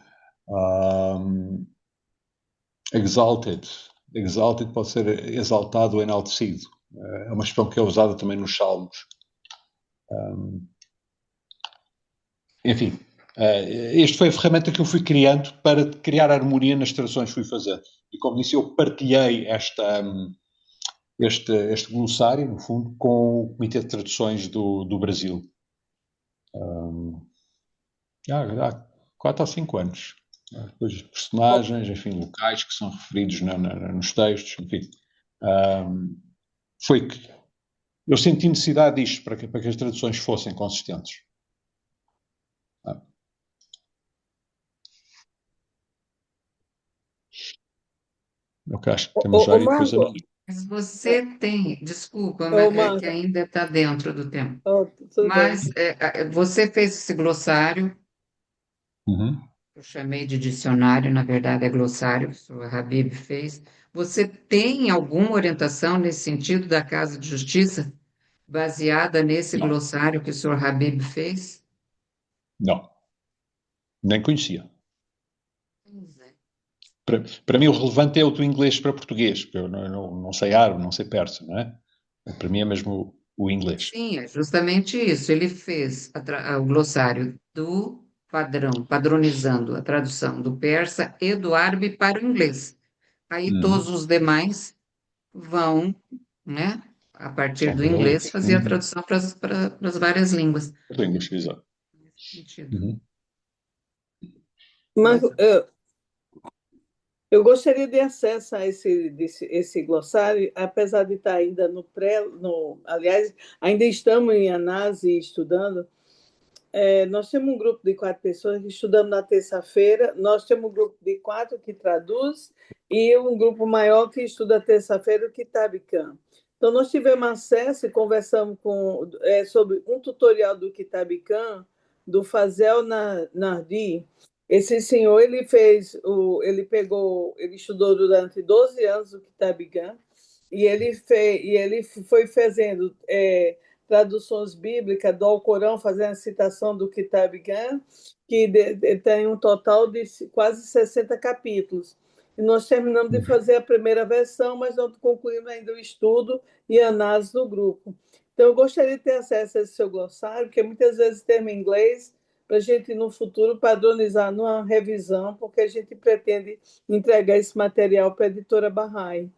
Exalted. Exalted pode ser exaltado ou enaltecido. É uma expressão que é usada também nos Salmos. Enfim, esta foi a ferramenta que eu fui criando para criar harmonia nas traduções que fui fazer. E como disse, eu partilhei este glossário, no fundo, com o Comitê de Traduções do Brasil. Há 4 ou 5 anos. Depois personagens, enfim, locais que são referidos nos textos, enfim. Foi que eu senti necessidade disto para que as traduções fossem consistentes. Eu acho que temos já aí depois a... Mas você tem, desculpa, Ô, mas que ainda está dentro do tempo. Tudo Mas bem. você fez esse glossário, eu chamei de dicionário, na verdade é glossário, que o Habib fez. Você tem alguma orientação nesse sentido da Casa de Justiça, baseada nesse glossário que o senhor Habib fez? Não. Nem conhecia. Pois é. Para mim o relevante é o do inglês para português, porque eu não sei árabe, não sei persa, não é? Para mim é mesmo o inglês. Sim, é justamente isso. Ele fez o glossário do padronizando a tradução do persa e do árabe para o inglês. Aí todos os demais vão, né, a partir do inglês, fazer a tradução para as várias línguas. Línguas, exato. Nesse sentido. Mas eu gostaria de acesso a esse glossário, apesar de estar ainda aliás, ainda estamos em análise estudando. Nós temos um grupo de 4 pessoas que estudamos na terça-feira, nós temos um grupo de 4 que traduz e um grupo maior que estuda terça-feira, o Kitab i-Khan. Então, nós tivemos acesso e conversamos sobre um tutorial do Kitab i-Khan, do Fazel Nardi. Esse senhor, ele estudou durante 12 anos o Kitab i-Khan e ele foi fazendo traduções bíblicas do Alcorão, fazendo a citação do Kitab i-Khan, que tem um total de quase 60 capítulos. E nós terminamos de fazer a primeira versão, mas não concluímos ainda o estudo e a análise do grupo. Então, eu gostaria de ter acesso a esse seu glossário, porque muitas vezes termo em inglês, para a gente, no futuro, padronizar numa revisão, porque a gente pretende entregar esse material para a editora Bahá'í.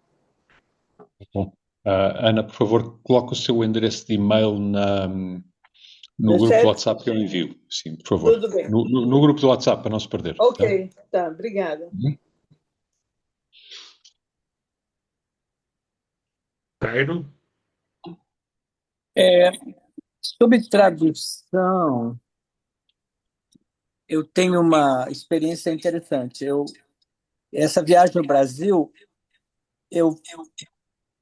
Bom. Ana, por favor, coloque o seu endereço de e-mail no grupo do WhatsApp que eu envio. Sim, por favor. Tudo bem. No grupo do WhatsApp, para não se perder. Ok, tá, obrigada. Cairo? Sobre tradução, eu tenho uma experiência interessante. Essa viagem ao Brasil, eu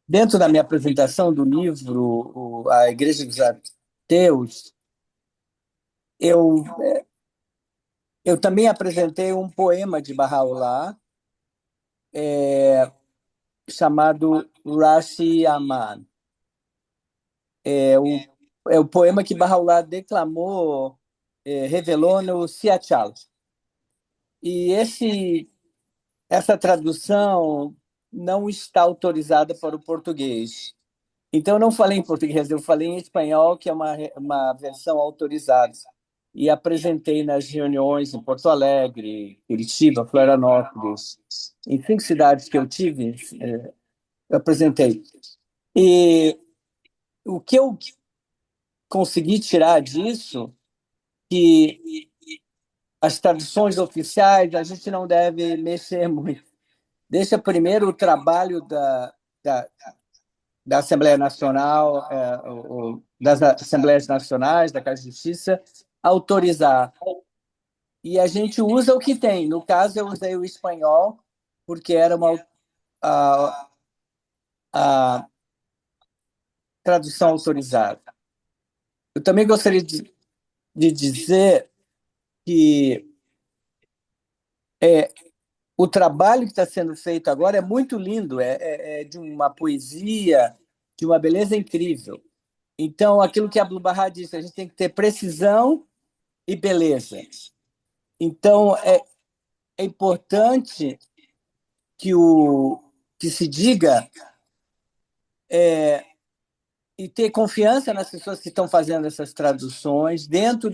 dentro da minha apresentação do livro, A Igreja dos Ateus, eu também apresentei um poema de Bahá'u'lláh chamado Rashi Aman. É o poema que Bahá'u'lláh declamou, revelou no Siachal. E essa tradução não está autorizada para o português. Então, eu não falei em português, eu falei em espanhol, que é uma versão autorizada. E apresentei nas reuniões em Porto Alegre, Curitiba, Florianópolis, em 5 cidades que eu tive, eu apresentei. E o que eu consegui tirar disso, que as traduções oficiais a gente não deve mexer muito. Deixa primeiro o trabalho da Assembleia Nacional, das Assembleias Nacionais, da Casa de Justiça, autorizar. E a gente usa o que tem. No caso, eu usei o espanhol, porque era a tradução autorizada. Eu também gostaria de dizer que o trabalho que está sendo feito agora é muito lindo, é de uma poesia, de uma beleza incrível. Então, aquilo que a Abdu'l-Bahá disse, a gente tem que ter precisão e beleza. Então, é importante que se diga e ter confiança nas pessoas que estão fazendo essas traduções dentro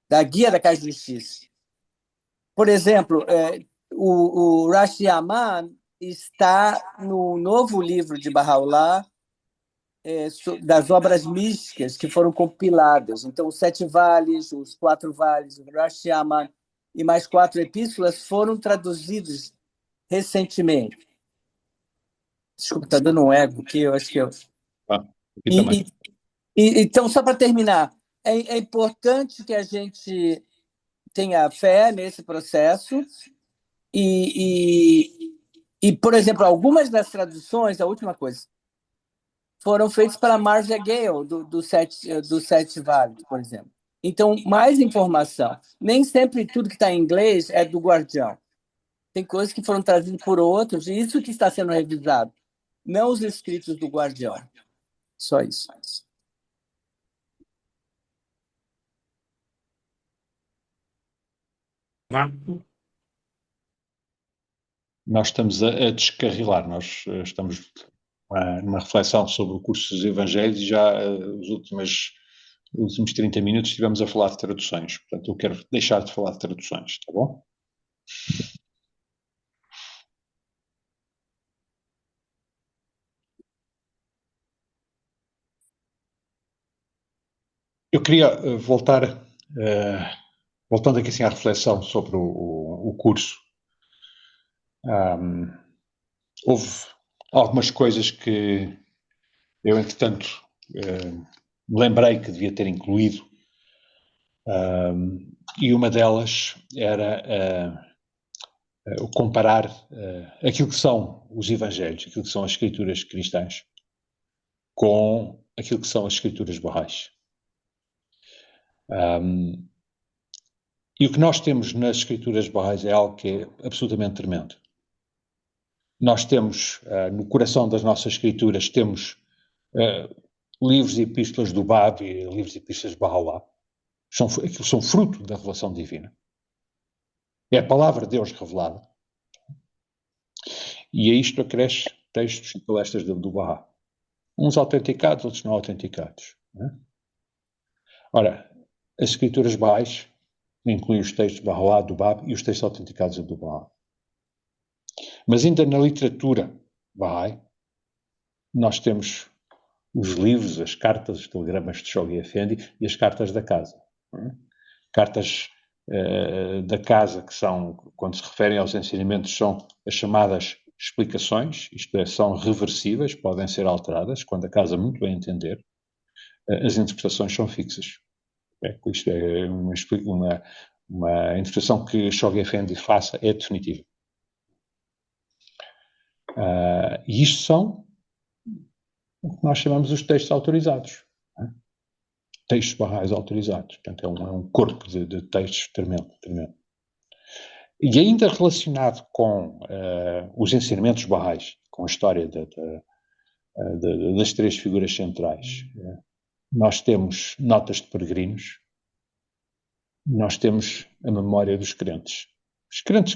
da guia da Casa de Justiça. Por exemplo, o Rashi Aman está no novo livro de Bahá'u'lláh, das obras místicas que foram compiladas. Então, os 7 vales, os 4 vales, o Rashi Aman e mais 4 epístolas foram traduzidos recentemente. Desculpa, está dando um ego aqui, eu acho que eu... Aqui também. Então, só para terminar, é importante que a gente tenha fé nesse processo e, por exemplo, algumas das traduções, a última coisa, foram feitas pela Marcia Gale, do Sete Vales, por exemplo. Então, mais informação. Nem sempre tudo que está em inglês é do Guardião. Tem coisas que foram trazidas por outros, e isso que está sendo revisado, não os escritos do Guardião. Só isso. Marco? Nós estamos a descarrilar, nós estamos numa reflexão sobre o curso dos Evangelhos e já os últimos 30 minutos estivemos a falar de traduções. Portanto, eu quero deixar de falar de traduções, está bom? Eu queria voltando aqui assim à reflexão sobre o curso. Houve algumas coisas que eu, entretanto, me lembrei que devia ter incluído, e uma delas era comparar aquilo que são os Evangelhos, aquilo que são as Escrituras cristãs, com aquilo que são as Escrituras Bahá'ís. E o que nós temos nas Escrituras Bahá'ís é algo que é absolutamente tremendo. Nós temos, no coração das nossas Escrituras, temos livros e epístolas do Bab e livros e epístolas de Bahá'u'lláh. São fruto da revelação divina. É a palavra de Deus revelada. E a isto acresce textos e palestras do Bahá. Uns autenticados, outros não autenticados. Não é? Ora, as escrituras Bahá'ís incluem os textos de Bahá'u'lláh, do Bab e os textos autenticados do Bahá. Mas ainda na literatura Bahá'í, nós temos os livros, as cartas, os telegramas de Shoghi Effendi e as cartas da casa. Não é? Cartas da casa, que são, quando se referem aos ensinamentos, são as chamadas explicações, isto é, são reversíveis, podem ser alteradas, quando a casa muito bem entender. As interpretações são fixas. Isto é uma interpretação que Shoghi Effendi faça é definitiva. E isto são o que nós chamamos os textos autorizados. Não é? Textos barrais autorizados. Portanto, é um corpo de textos tremendo, tremendo. E ainda relacionado com os ensinamentos barrais, com a história das três figuras centrais, nós temos notas de peregrinos, nós temos a memória dos crentes. Os crentes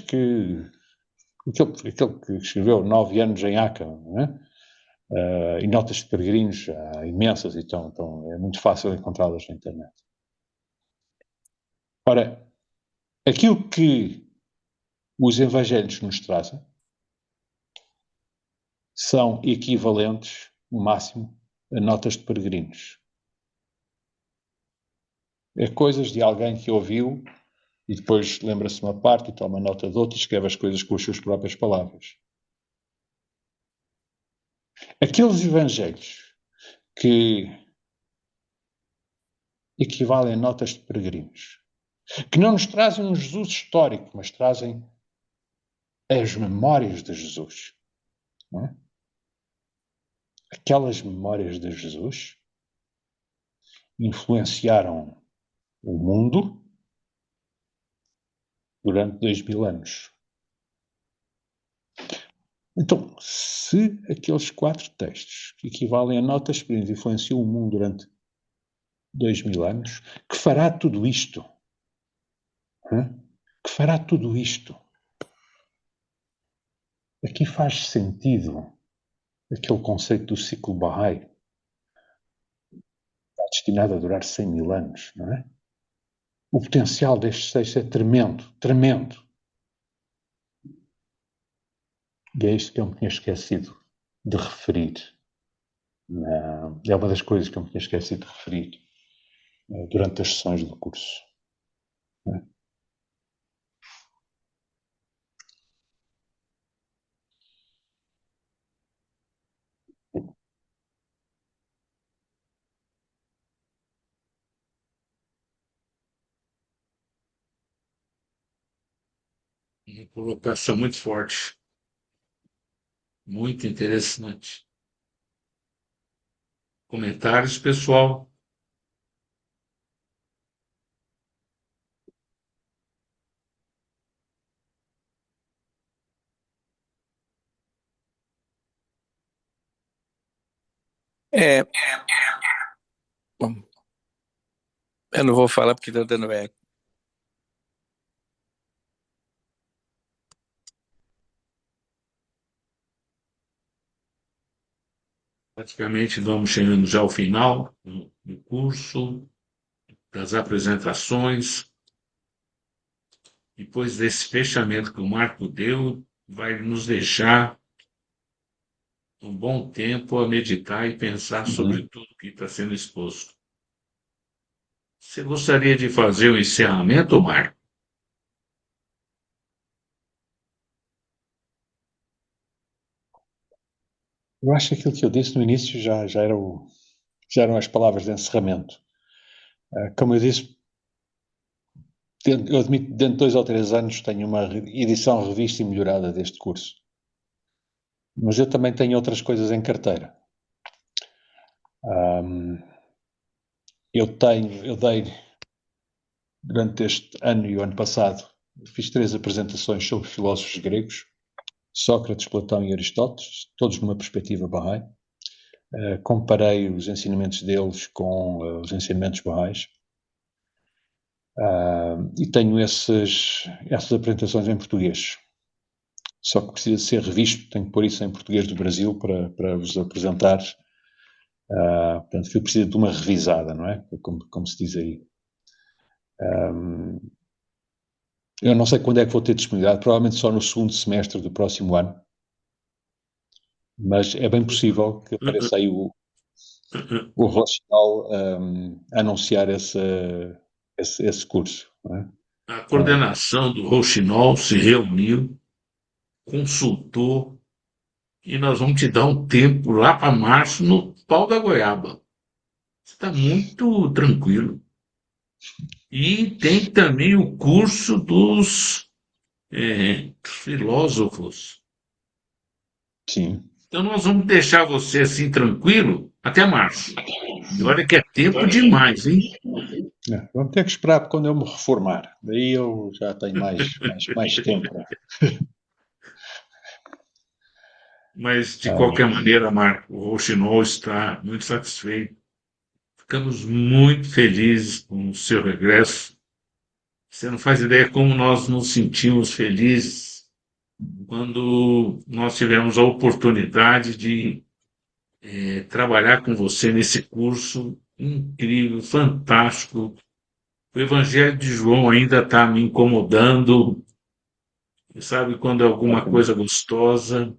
aquele que escreveu 9 anos em Aca, não é? E notas de peregrinos há imensas, então é muito fácil encontrá-las na internet. Ora, aquilo que os evangelhos nos trazem são equivalentes, no máximo, a notas de peregrinos. É coisas de alguém que ouviu e depois lembra-se uma parte e toma nota de outra e escreve as coisas com as suas próprias palavras. Aqueles evangelhos que equivalem a notas de peregrinos, que não nos trazem um Jesus histórico, mas trazem as memórias de Jesus. Não é? Aquelas memórias de Jesus influenciaram o mundo durante 2000 anos. Então, se aqueles 4 textos que equivalem a notas de peregrinos influenciam o mundo durante 2000 anos, que fará tudo isto? Que fará tudo isto? Aqui faz sentido aquele conceito do ciclo Bahá'í. Está destinado a durar 100 mil anos, não é? O potencial destes textos é tremendo, tremendo. E é isto que eu me tinha esquecido de referir. É uma das coisas que eu me tinha esquecido de referir durante as sessões do curso. Uma colocação muito forte, muito interessante. Comentários, pessoal? Bom, eu não vou falar porque está dando eco. Praticamente vamos chegando já ao final do curso, das apresentações. Depois desse fechamento que o Marco deu, vai nos deixar um bom tempo a meditar e pensar sobre tudo que está sendo exposto. Você gostaria de fazer o encerramento, Marco? Eu acho que aquilo que eu disse no início já eram as palavras de encerramento. Como eu disse, eu admito que dentro de 2 ou 3 anos tenho uma edição revista e melhorada deste curso. Mas eu também tenho outras coisas em carteira. Eu dei, durante este ano e o ano passado, fiz 3 apresentações sobre filósofos gregos, Sócrates, Platão e Aristóteles, todos numa perspectiva Bahá'í. Comparei os ensinamentos deles com os ensinamentos Bahá'ís. E tenho essas apresentações em português. Só que precisa ser revisto, tenho que pôr isso em português do Brasil para vos apresentar. Portanto, eu preciso de uma revisada, não é? Como se diz aí. Eu não sei quando é que vou ter disponibilidade, provavelmente só no 2º semestre do próximo ano. Mas é bem possível que apareça aí o Rochal a anunciar esse curso. Não é? A coordenação do Rouxinol se reuniu, consultou, e nós vamos te dar um tempo lá para março no pau da goiaba. Você está muito tranquilo. E tem também o curso dos filósofos. Sim. Então nós vamos deixar você assim tranquilo até março. E olha que é tempo demais, hein? Vamos ter que esperar quando eu me reformar. Daí eu já tenho mais tempo. Mas, de qualquer maneira, Marco, o Rouxinol está muito satisfeito. Ficamos muito felizes com o seu regresso. Você não faz ideia como nós nos sentimos felizes quando nós tivemos a oportunidade de trabalhar com você nesse curso incrível, fantástico. O Evangelho de João ainda está me incomodando, sabe, quando é alguma coisa gostosa.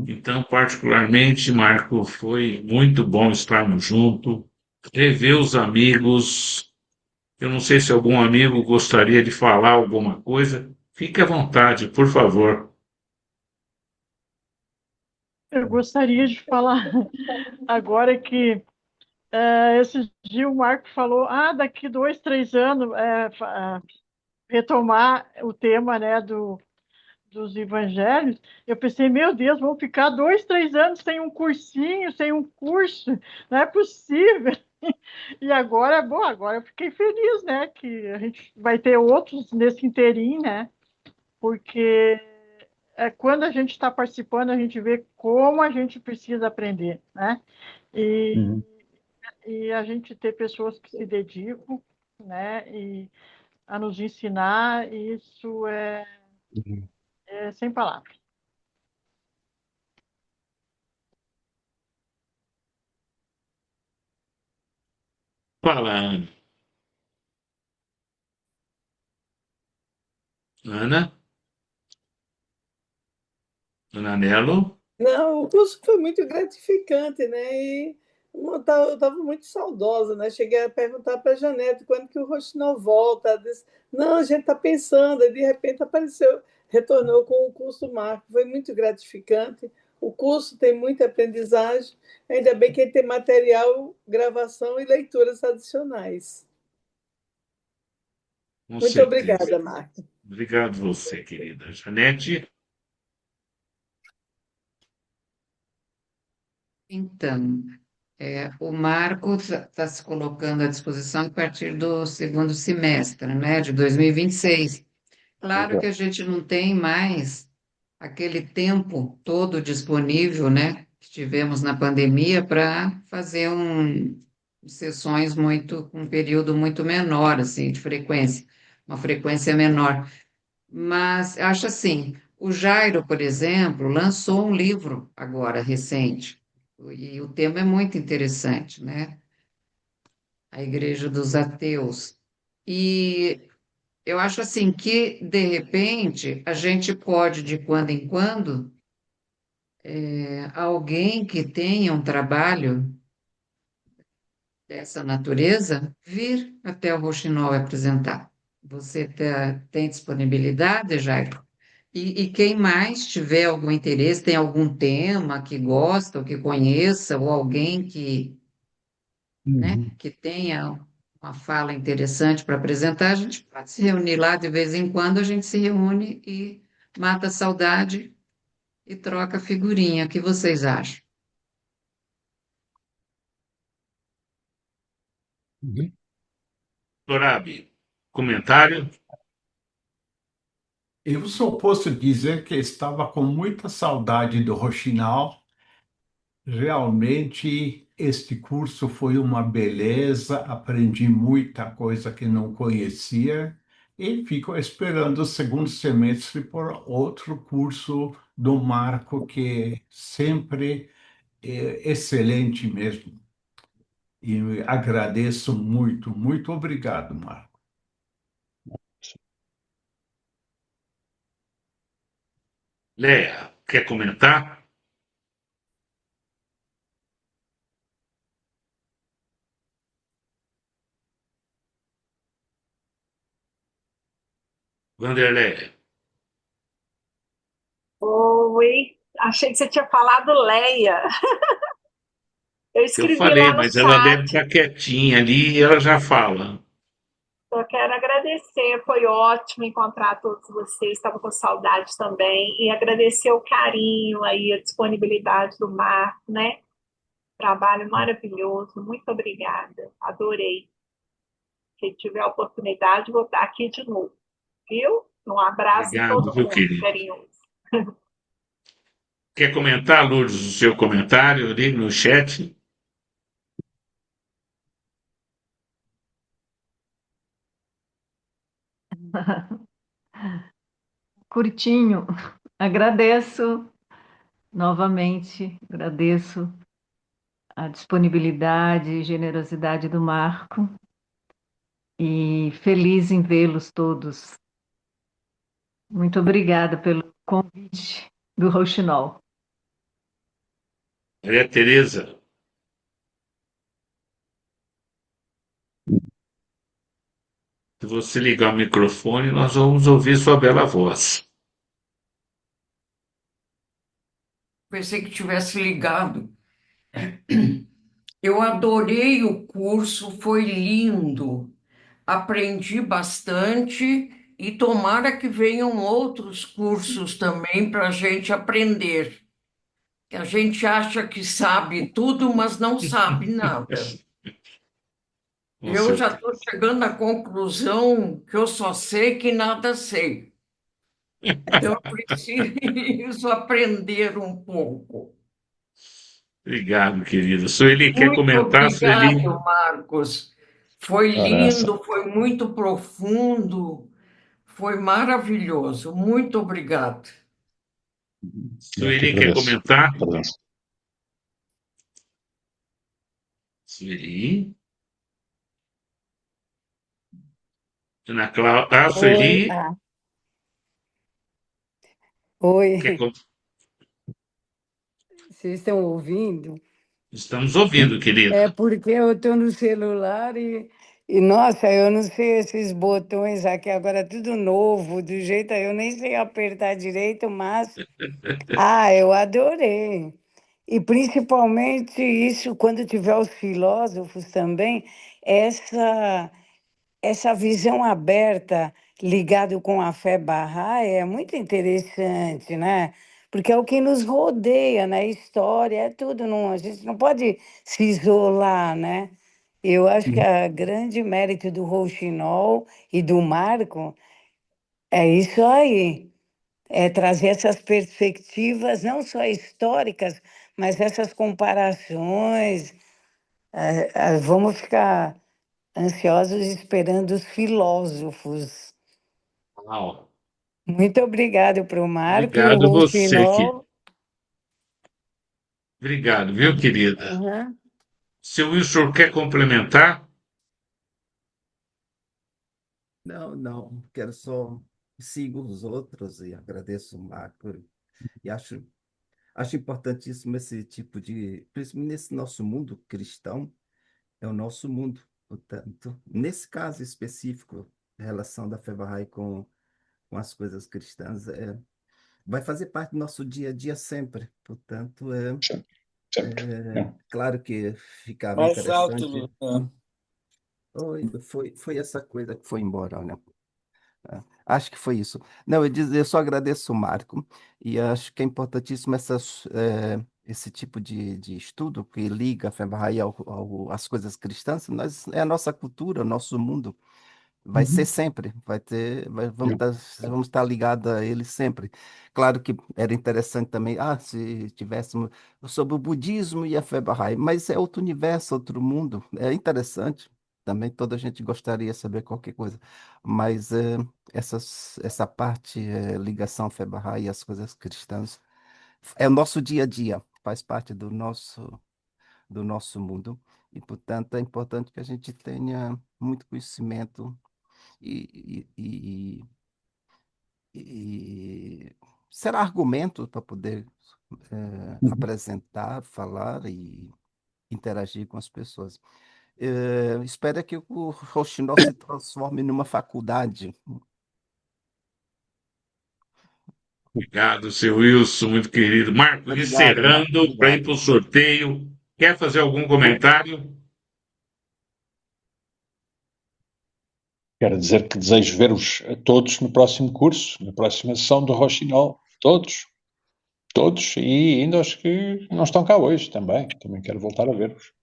Então, particularmente, Marco, foi muito bom estarmos juntos, rever os amigos. Eu não sei se algum amigo gostaria de falar alguma coisa. Fique à vontade, por favor. Eu gostaria de falar agora que esse dia o Marco falou, daqui 2, 3 anos, retomar o tema, né, dos evangelhos. Eu pensei, meu Deus, vão ficar 2, 3 anos sem um cursinho, sem um curso, não é possível. E agora, bom, agora eu fiquei feliz, né, que a gente vai ter outros nesse inteirinho, né, porque quando a gente está participando, a gente vê como a gente precisa aprender, né, e a gente ter pessoas que se dedicam, né, e a nos ensinar, isso é sem palavras. Fala, Ana. Ana? Ana Nelo? Não, o curso foi muito gratificante, né? E eu estava muito saudosa, né? Cheguei a perguntar para a Janete quando que o Rochinol volta. Ela disse, não, a gente está pensando. E de repente apareceu, retornou com o curso Marco. Foi muito gratificante. O curso tem muita aprendizagem. Ainda bem que ele tem material, gravação e leituras adicionais. Com Muito certeza. obrigada, Marco. Obrigado você, querida. Janete? Então, o Marco está se colocando à disposição a partir do segundo semestre, né, de 2026. Claro que a gente não tem mais aquele tempo todo disponível, né, que tivemos na pandemia para fazer sessões com um período muito menor, assim, de frequência, uma frequência menor. Mas acho assim, o Jairo, por exemplo, lançou um livro agora recente, e o tema é muito interessante, né? A Igreja dos Ateus. E eu acho assim que, de repente, a gente pode, de quando em quando, alguém que tenha um trabalho dessa natureza, vir até o Rouxinol apresentar. Você tem disponibilidade, Jairo? E quem mais tiver algum interesse, tem algum tema que gosta, ou que conheça, ou alguém né, que tenha uma fala interessante para apresentar, a gente pode se reunir lá de vez em quando, a gente se reúne e mata a saudade e troca figurinha. O que vocês acham? Torabi, comentário? Eu só posso dizer que estava com muita saudade do Rochinal. Realmente, este curso foi uma beleza, aprendi muita coisa que não conhecia e fico esperando o segundo semestre por outro curso do Marco, que sempre é excelente mesmo. E agradeço muito, muito obrigado, Marco. Leia, quer comentar? Vanderlei? Oi, achei que você tinha falado Leia. Eu Eu escrevi falei, lá no mas ela deve chat. estar quietinha ali e ela já fala. Eu quero agradecer, foi ótimo encontrar todos vocês, estava com saudade também, e agradecer o carinho aí, a disponibilidade do Marco, né? Trabalho maravilhoso, muito obrigada, adorei. Se tiver a oportunidade, vou estar aqui de novo, viu? Um abraço em Obrigado, todo meu mundo, querido. carinhoso. Quer comentar, Lourdes, o seu comentário ali no chat? Curtinho, agradeço novamente, agradeço a disponibilidade e generosidade do Marco e feliz em vê-los todos. Muito obrigada pelo convite do Rouxinol. Maria Tereza, se você ligar o microfone, nós vamos ouvir sua bela voz. Pensei que tivesse ligado. Eu adorei o curso, foi lindo. Aprendi bastante e tomara que venham outros cursos também para a gente aprender. Que a gente acha que sabe tudo, mas não sabe nada. Com Eu já certeza. estou chegando à conclusão que eu só sei que nada sei. Então, eu preciso aprender um pouco. Obrigado, querida. Sueli, quer Muito comentar, Sueli? obrigado, Marcos. Foi Ora, essa. lindo, foi muito profundo, foi maravilhoso. Muito obrigado. Eu que Sueli, quer agradeço comentar? a presença. Sueli? Ana Cláudia. Ah, Oi, Sueli, quer... oi, vocês estão ouvindo? Estamos ouvindo, querida. É porque eu estou no celular nossa, eu não sei esses botões aqui agora, tudo novo, do jeito eu nem sei apertar direito, mas eu adorei. E principalmente isso, quando tiver os filósofos também, essa essa visão aberta ligado com a fé Bahá'í é muito interessante, né? Porque é o que nos rodeia, né? História, é tudo, não, a gente não pode se isolar, né? Eu acho que a grande mérito do Rouxinol e do Marco é isso aí, é trazer essas perspectivas, não só históricas, mas essas comparações. Vamos ficar ansiosos esperando os filósofos. Uau. Muito obrigado para o Marco e o Obrigado você, querido. Rouxinol. Obrigado, viu, querida? Uhum. Seu Wilson quer complementar? Não, não, quero só sigo os outros e agradeço o Marco e acho importantíssimo esse tipo de, principalmente nesse nosso mundo cristão, é o nosso mundo, portanto, nesse caso específico, a relação da fé Bahá'í com as coisas cristãs vai fazer parte do nosso dia a dia sempre, portanto, Sempre, sempre. claro que ficava Mais alto, interessante. Luciano. Foi essa coisa que foi embora, olha. Acho que foi isso. Não, eu só agradeço o Marco e acho que é importantíssimo esse tipo de estudo que liga a fé Bahá'í às coisas cristãs. É a nossa cultura, o nosso mundo. Vai ser sempre, vamos estar ligados a ele sempre. Claro que era interessante também, se tivéssemos sobre o budismo e a fé Bahá'í, mas é outro universo, outro mundo. É interessante também, toda a gente gostaria de saber qualquer coisa, mas essa parte, ligação fé Bahá'í e as coisas cristãs, é o nosso dia a dia, faz parte do nosso mundo, e, portanto, é importante que a gente tenha muito conhecimento e, e, e será argumento para poder apresentar, falar e interagir com as pessoas. Espero que o Rochinol se transforme numa faculdade. Obrigado, seu Wilson, muito querido. Marco, Obrigado, Marco. encerrando para ir Obrigado. para o sorteio. Quer fazer algum comentário? Quero dizer que desejo ver-vos a todos no próximo curso, na próxima sessão do Rochinol. Todos. E ainda os que não estão cá hoje também. Também quero voltar a ver-vos.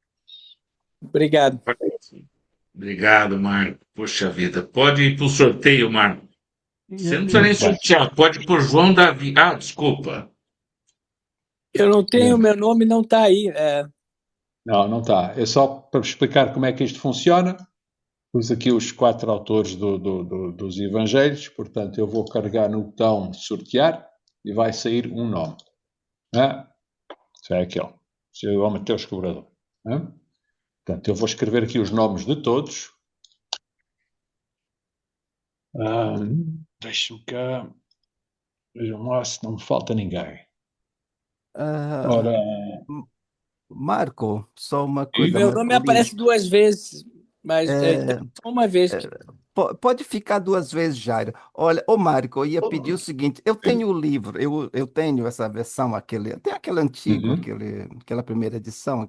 Obrigado. Obrigado, Marco. Poxa vida. Pode ir para o sorteio, Marco. Você não precisa nem Muito bem. sortear. Pode ir por João Davi. Ah, desculpa. Eu não tenho, meu nome não está aí. Não está. É só para vos explicar como é que isto funciona. Pus aqui os 4 autores dos Evangelhos, portanto, eu vou carregar no botão sortear e vai sair um nome. Isso é aquele. Isso é o Mateus Cobrador. Portanto, eu vou escrever aqui os nomes de todos. Deixa-me cá. Vejam lá se não me falta ninguém. Ora, Marco, só uma O coisa, meu nome aparece 2 vezes, mas só uma vez. Pode ficar 2 vezes, Jairo. Olha, Marco, eu ia pedir o seguinte: eu tenho o livro, eu tenho essa versão, tem aquele antigo, aquela primeira edição,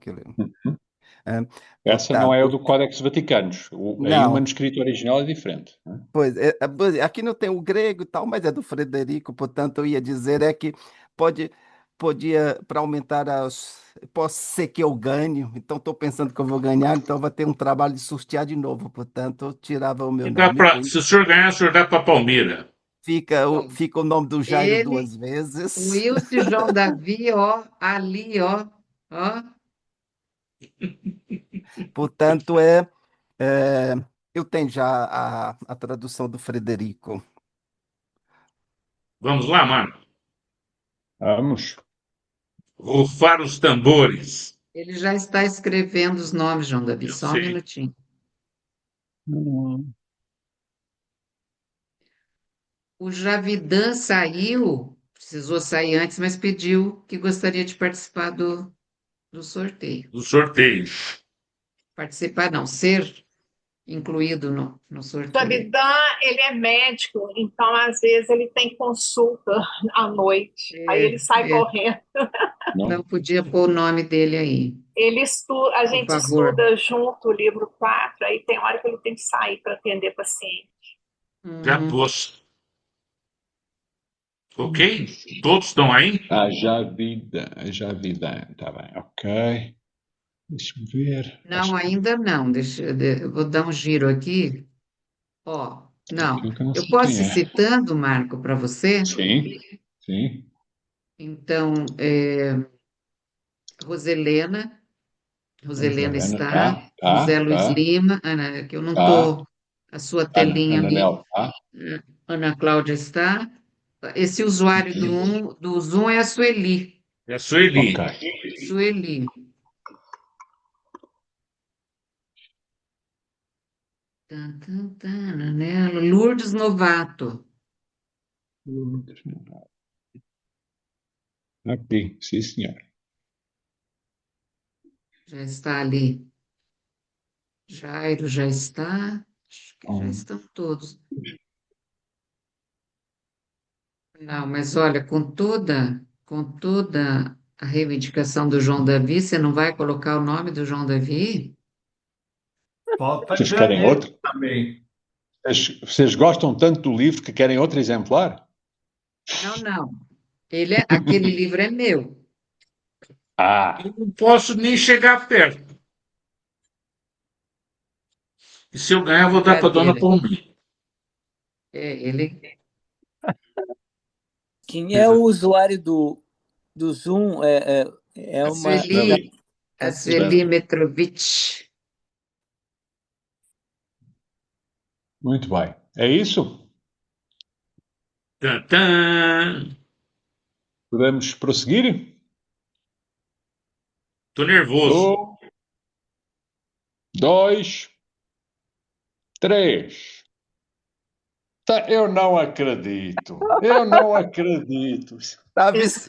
essa não é o do Códex Vaticanos. Aí o Não. manuscrito original é diferente. Pois, aqui não tem o grego e tal, mas é do Frederico, portanto, eu ia dizer que podia, para aumentar pode ser que eu ganhe, então estou pensando que eu vou ganhar, então vai ter um trabalho de sortear de novo, portanto, eu tirava o meu nome. Se o senhor ganhar, o senhor dá para Palmira. Fica o nome do Jairo 2 O vezes. Wilson e João Davi, ó, ali, ó. Portanto, eu tenho já a tradução do Frederico. Vamos lá, Marco. Vamos. Rufar os tambores. Ele já está escrevendo os nomes, João Davi, só um minutinho. O Javidan saiu, precisou sair antes, mas pediu que gostaria de participar do sorteio. Do sorteio. Participar não, ser incluído no sorteio. Javidan, ele é médico, então às vezes ele tem consulta à noite, aí ele sai correndo. Não podia pôr o nome dele aí. Ele estuda, a gente estuda junto o livro 4, aí tem hora que ele tem que sair para atender paciente. Já pôs. Ok? Todos estão aí? Já vi, está bem, ok. Deixa-me ver. Não, ainda não. Eu vou dar um giro aqui. Ó, não. Eu posso ir citando, Marco, para você? Sim. Então, Roselena está, José Luiz Lima, Ana, que eu não estou, a sua telinha ali. Ana Cláudia está. Esse usuário do Zoom é a Sueli. É a Sueli. Sueli. Lourdes Novato. Aqui, sim, senhor. Já está ali. Jairo já está. Acho que já estão todos. Não, mas olha, com toda a reivindicação do João Davi, você não vai colocar o nome do João Davi? Vocês querem outro? Também. Vocês gostam tanto do livro que querem outro exemplar? Não. Aquele livro é meu. Eu não posso nem chegar perto. E se eu ganhar, eu vou dar para a dona Palmira. Quem é o usuário do Zoom? A Sueli Metrovich. Muito bem. É isso? Podemos prosseguir? Estou nervoso. 1, 2, 3. Eu não acredito. Isso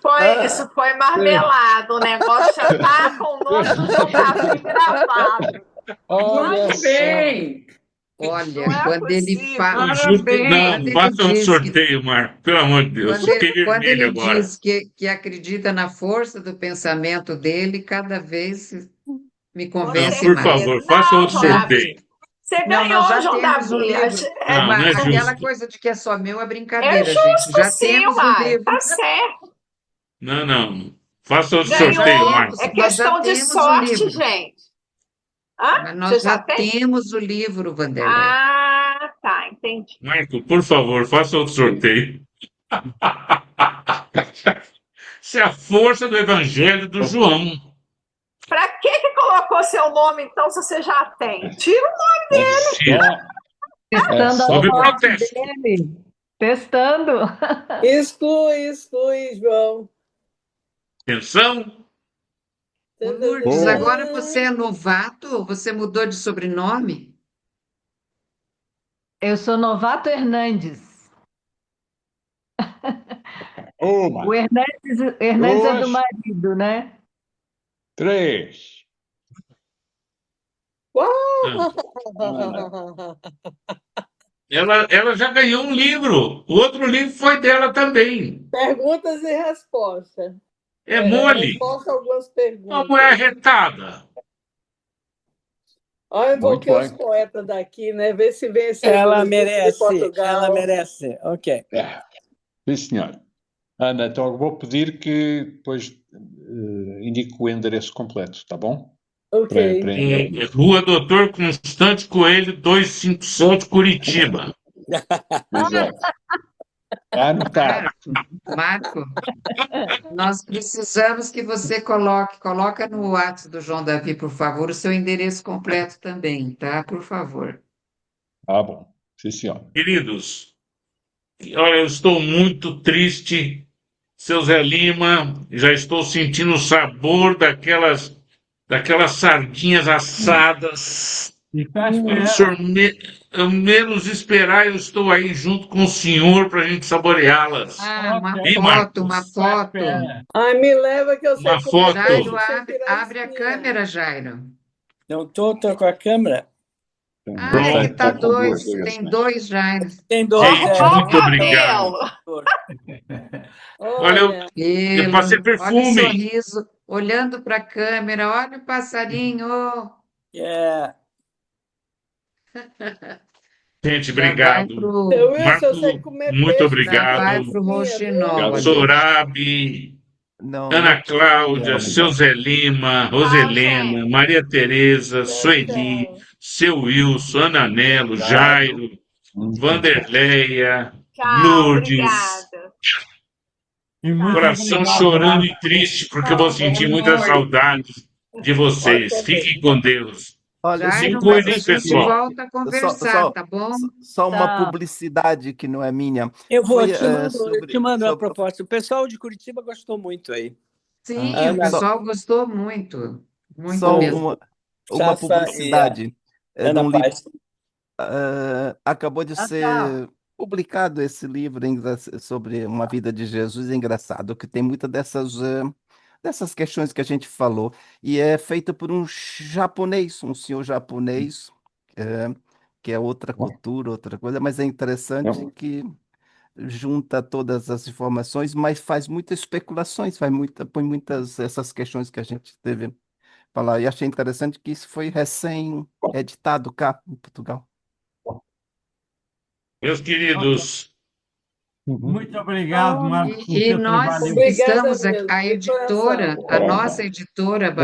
foi marmelado. O negócio já está com o nome do João Davi gravado. Olha bem. Olha, quando ele fala. Não, faça um sorteio, Marco, pelo amor de Deus. Quando ele diz que acredita na força do pensamento dele, cada vez me convence por mais. favor, faça outro sorteio. Você Não, ganhou, nós já João temos o Davi. livro. Não, não é Aquela justo. coisa de que é só meu é É brincadeira, gente. justo Já sim, temos o uai. livro. Tá certo. Não, não. Faça outro Já sorteio, Ganhou. Marco. É nós já questão de temos o sorte, livro. gente. Hã? Mas Você nós já já tem? temos o livro, Vanderlei. Ah, tá, entendi. Marco, por favor, faça outro sorteio. Isso é a força do Evangelho do João. Pra que colocou seu nome, então, se você já tem? Tira o nome É dele. só, é Testando a só Sob sorte protesto. dele. Testando. Exclui, João. Atenção. Ô, Lourdes, Boa. agora você é novato? Você mudou de sobrenome? Eu sou Novato Hernandes. O Uma, Hernandes é do duas, marido, né? 3. Ela já ganhou um livro. O outro livro foi dela também. Perguntas e respostas. É mole. Resposta a algumas perguntas. Como é arretada. Olha, eu Muito invoquei os bem. poetas daqui, né? Ver se vem esse Ela de merece, Portugal. ela merece. Ok. Sim, senhor. Ana, então eu vou pedir que depois indique o endereço completo, tá bom? Ok. Rua Doutor Constante Coelho, 257, Curitiba. Exato. Está anotado. Marco, nós precisamos que você coloca no WhatsApp do João Davi, por favor, o seu endereço completo também, tá? Por favor. Tá bom. Sim, senhor. Queridos, olha, eu estou muito triste, seu Zé Lima, já estou sentindo o sabor daquelas sardinhas assadas. O senhor menos esperar, eu estou aí junto com o senhor para a gente saboreá-las. Ah, uma Hein, foto, Marcos? uma foto. Ai, me leva que eu sei Uma comer foto. peixe Jairo, sem abre tirar a espinha. câmera, Jairo. Eu tô com a câmera. Ah, é que tá com duas dois, ligações. tem dois Jairos. Tem dois. Gente, Ó o muito obrigado. cabelo. Olha, eu passei Olha o perfume. sorriso, olhando para a câmera, olha o passarinho. É, Gente, Já vai obrigado. pro, Seu Wilson, Marco, eu sei comer muito peixe sem já tirar vai obrigado. pro espinha, Rouxinol viu? Obrigado. ali. Sorabi, Não, Ana não. Cláudia, seu Zé Lima, Roselena, gente. Maria Tereza, Tchau, Sueli, tchau. seu Wilson, Ana Nelo, Jairo, Muito Vanderleia, Tchau, Lourdes. obrigada. Coração chorando e triste, porque eu vou sentir muita saudade de vocês. Fiquem com Deus. Olha, Se Jairo, mas cuidem, a gente pessoal. volta a conversar, tá bom? Só uma Tá. publicidade que não é minha. eu vou, Foi, eu te mando uma sobre- proposta. O pessoal de Curitiba gostou muito aí. Sim, Ah, o pessoal gostou muito, muito Só mesmo. uma Safa publicidade e a Ana de um livro. Paz. Acabou de ser publicado esse livro sobre uma vida de Jesus. É engraçado que tem muitas dessas questões que a gente falou, e é feito por um japonês, um senhor japonês, que é outra cultura, outra coisa, mas é interessante que junta todas as informações, mas faz muitas especulações, põe muitas essas questões que a gente teve falar. E achei interessante que isso foi recém-editado cá em Portugal. Meus queridos, Muito obrigado, Marcos, por E seu nós trabalho. Obrigada estamos, mesmo, a de editora, coração. a nossa editora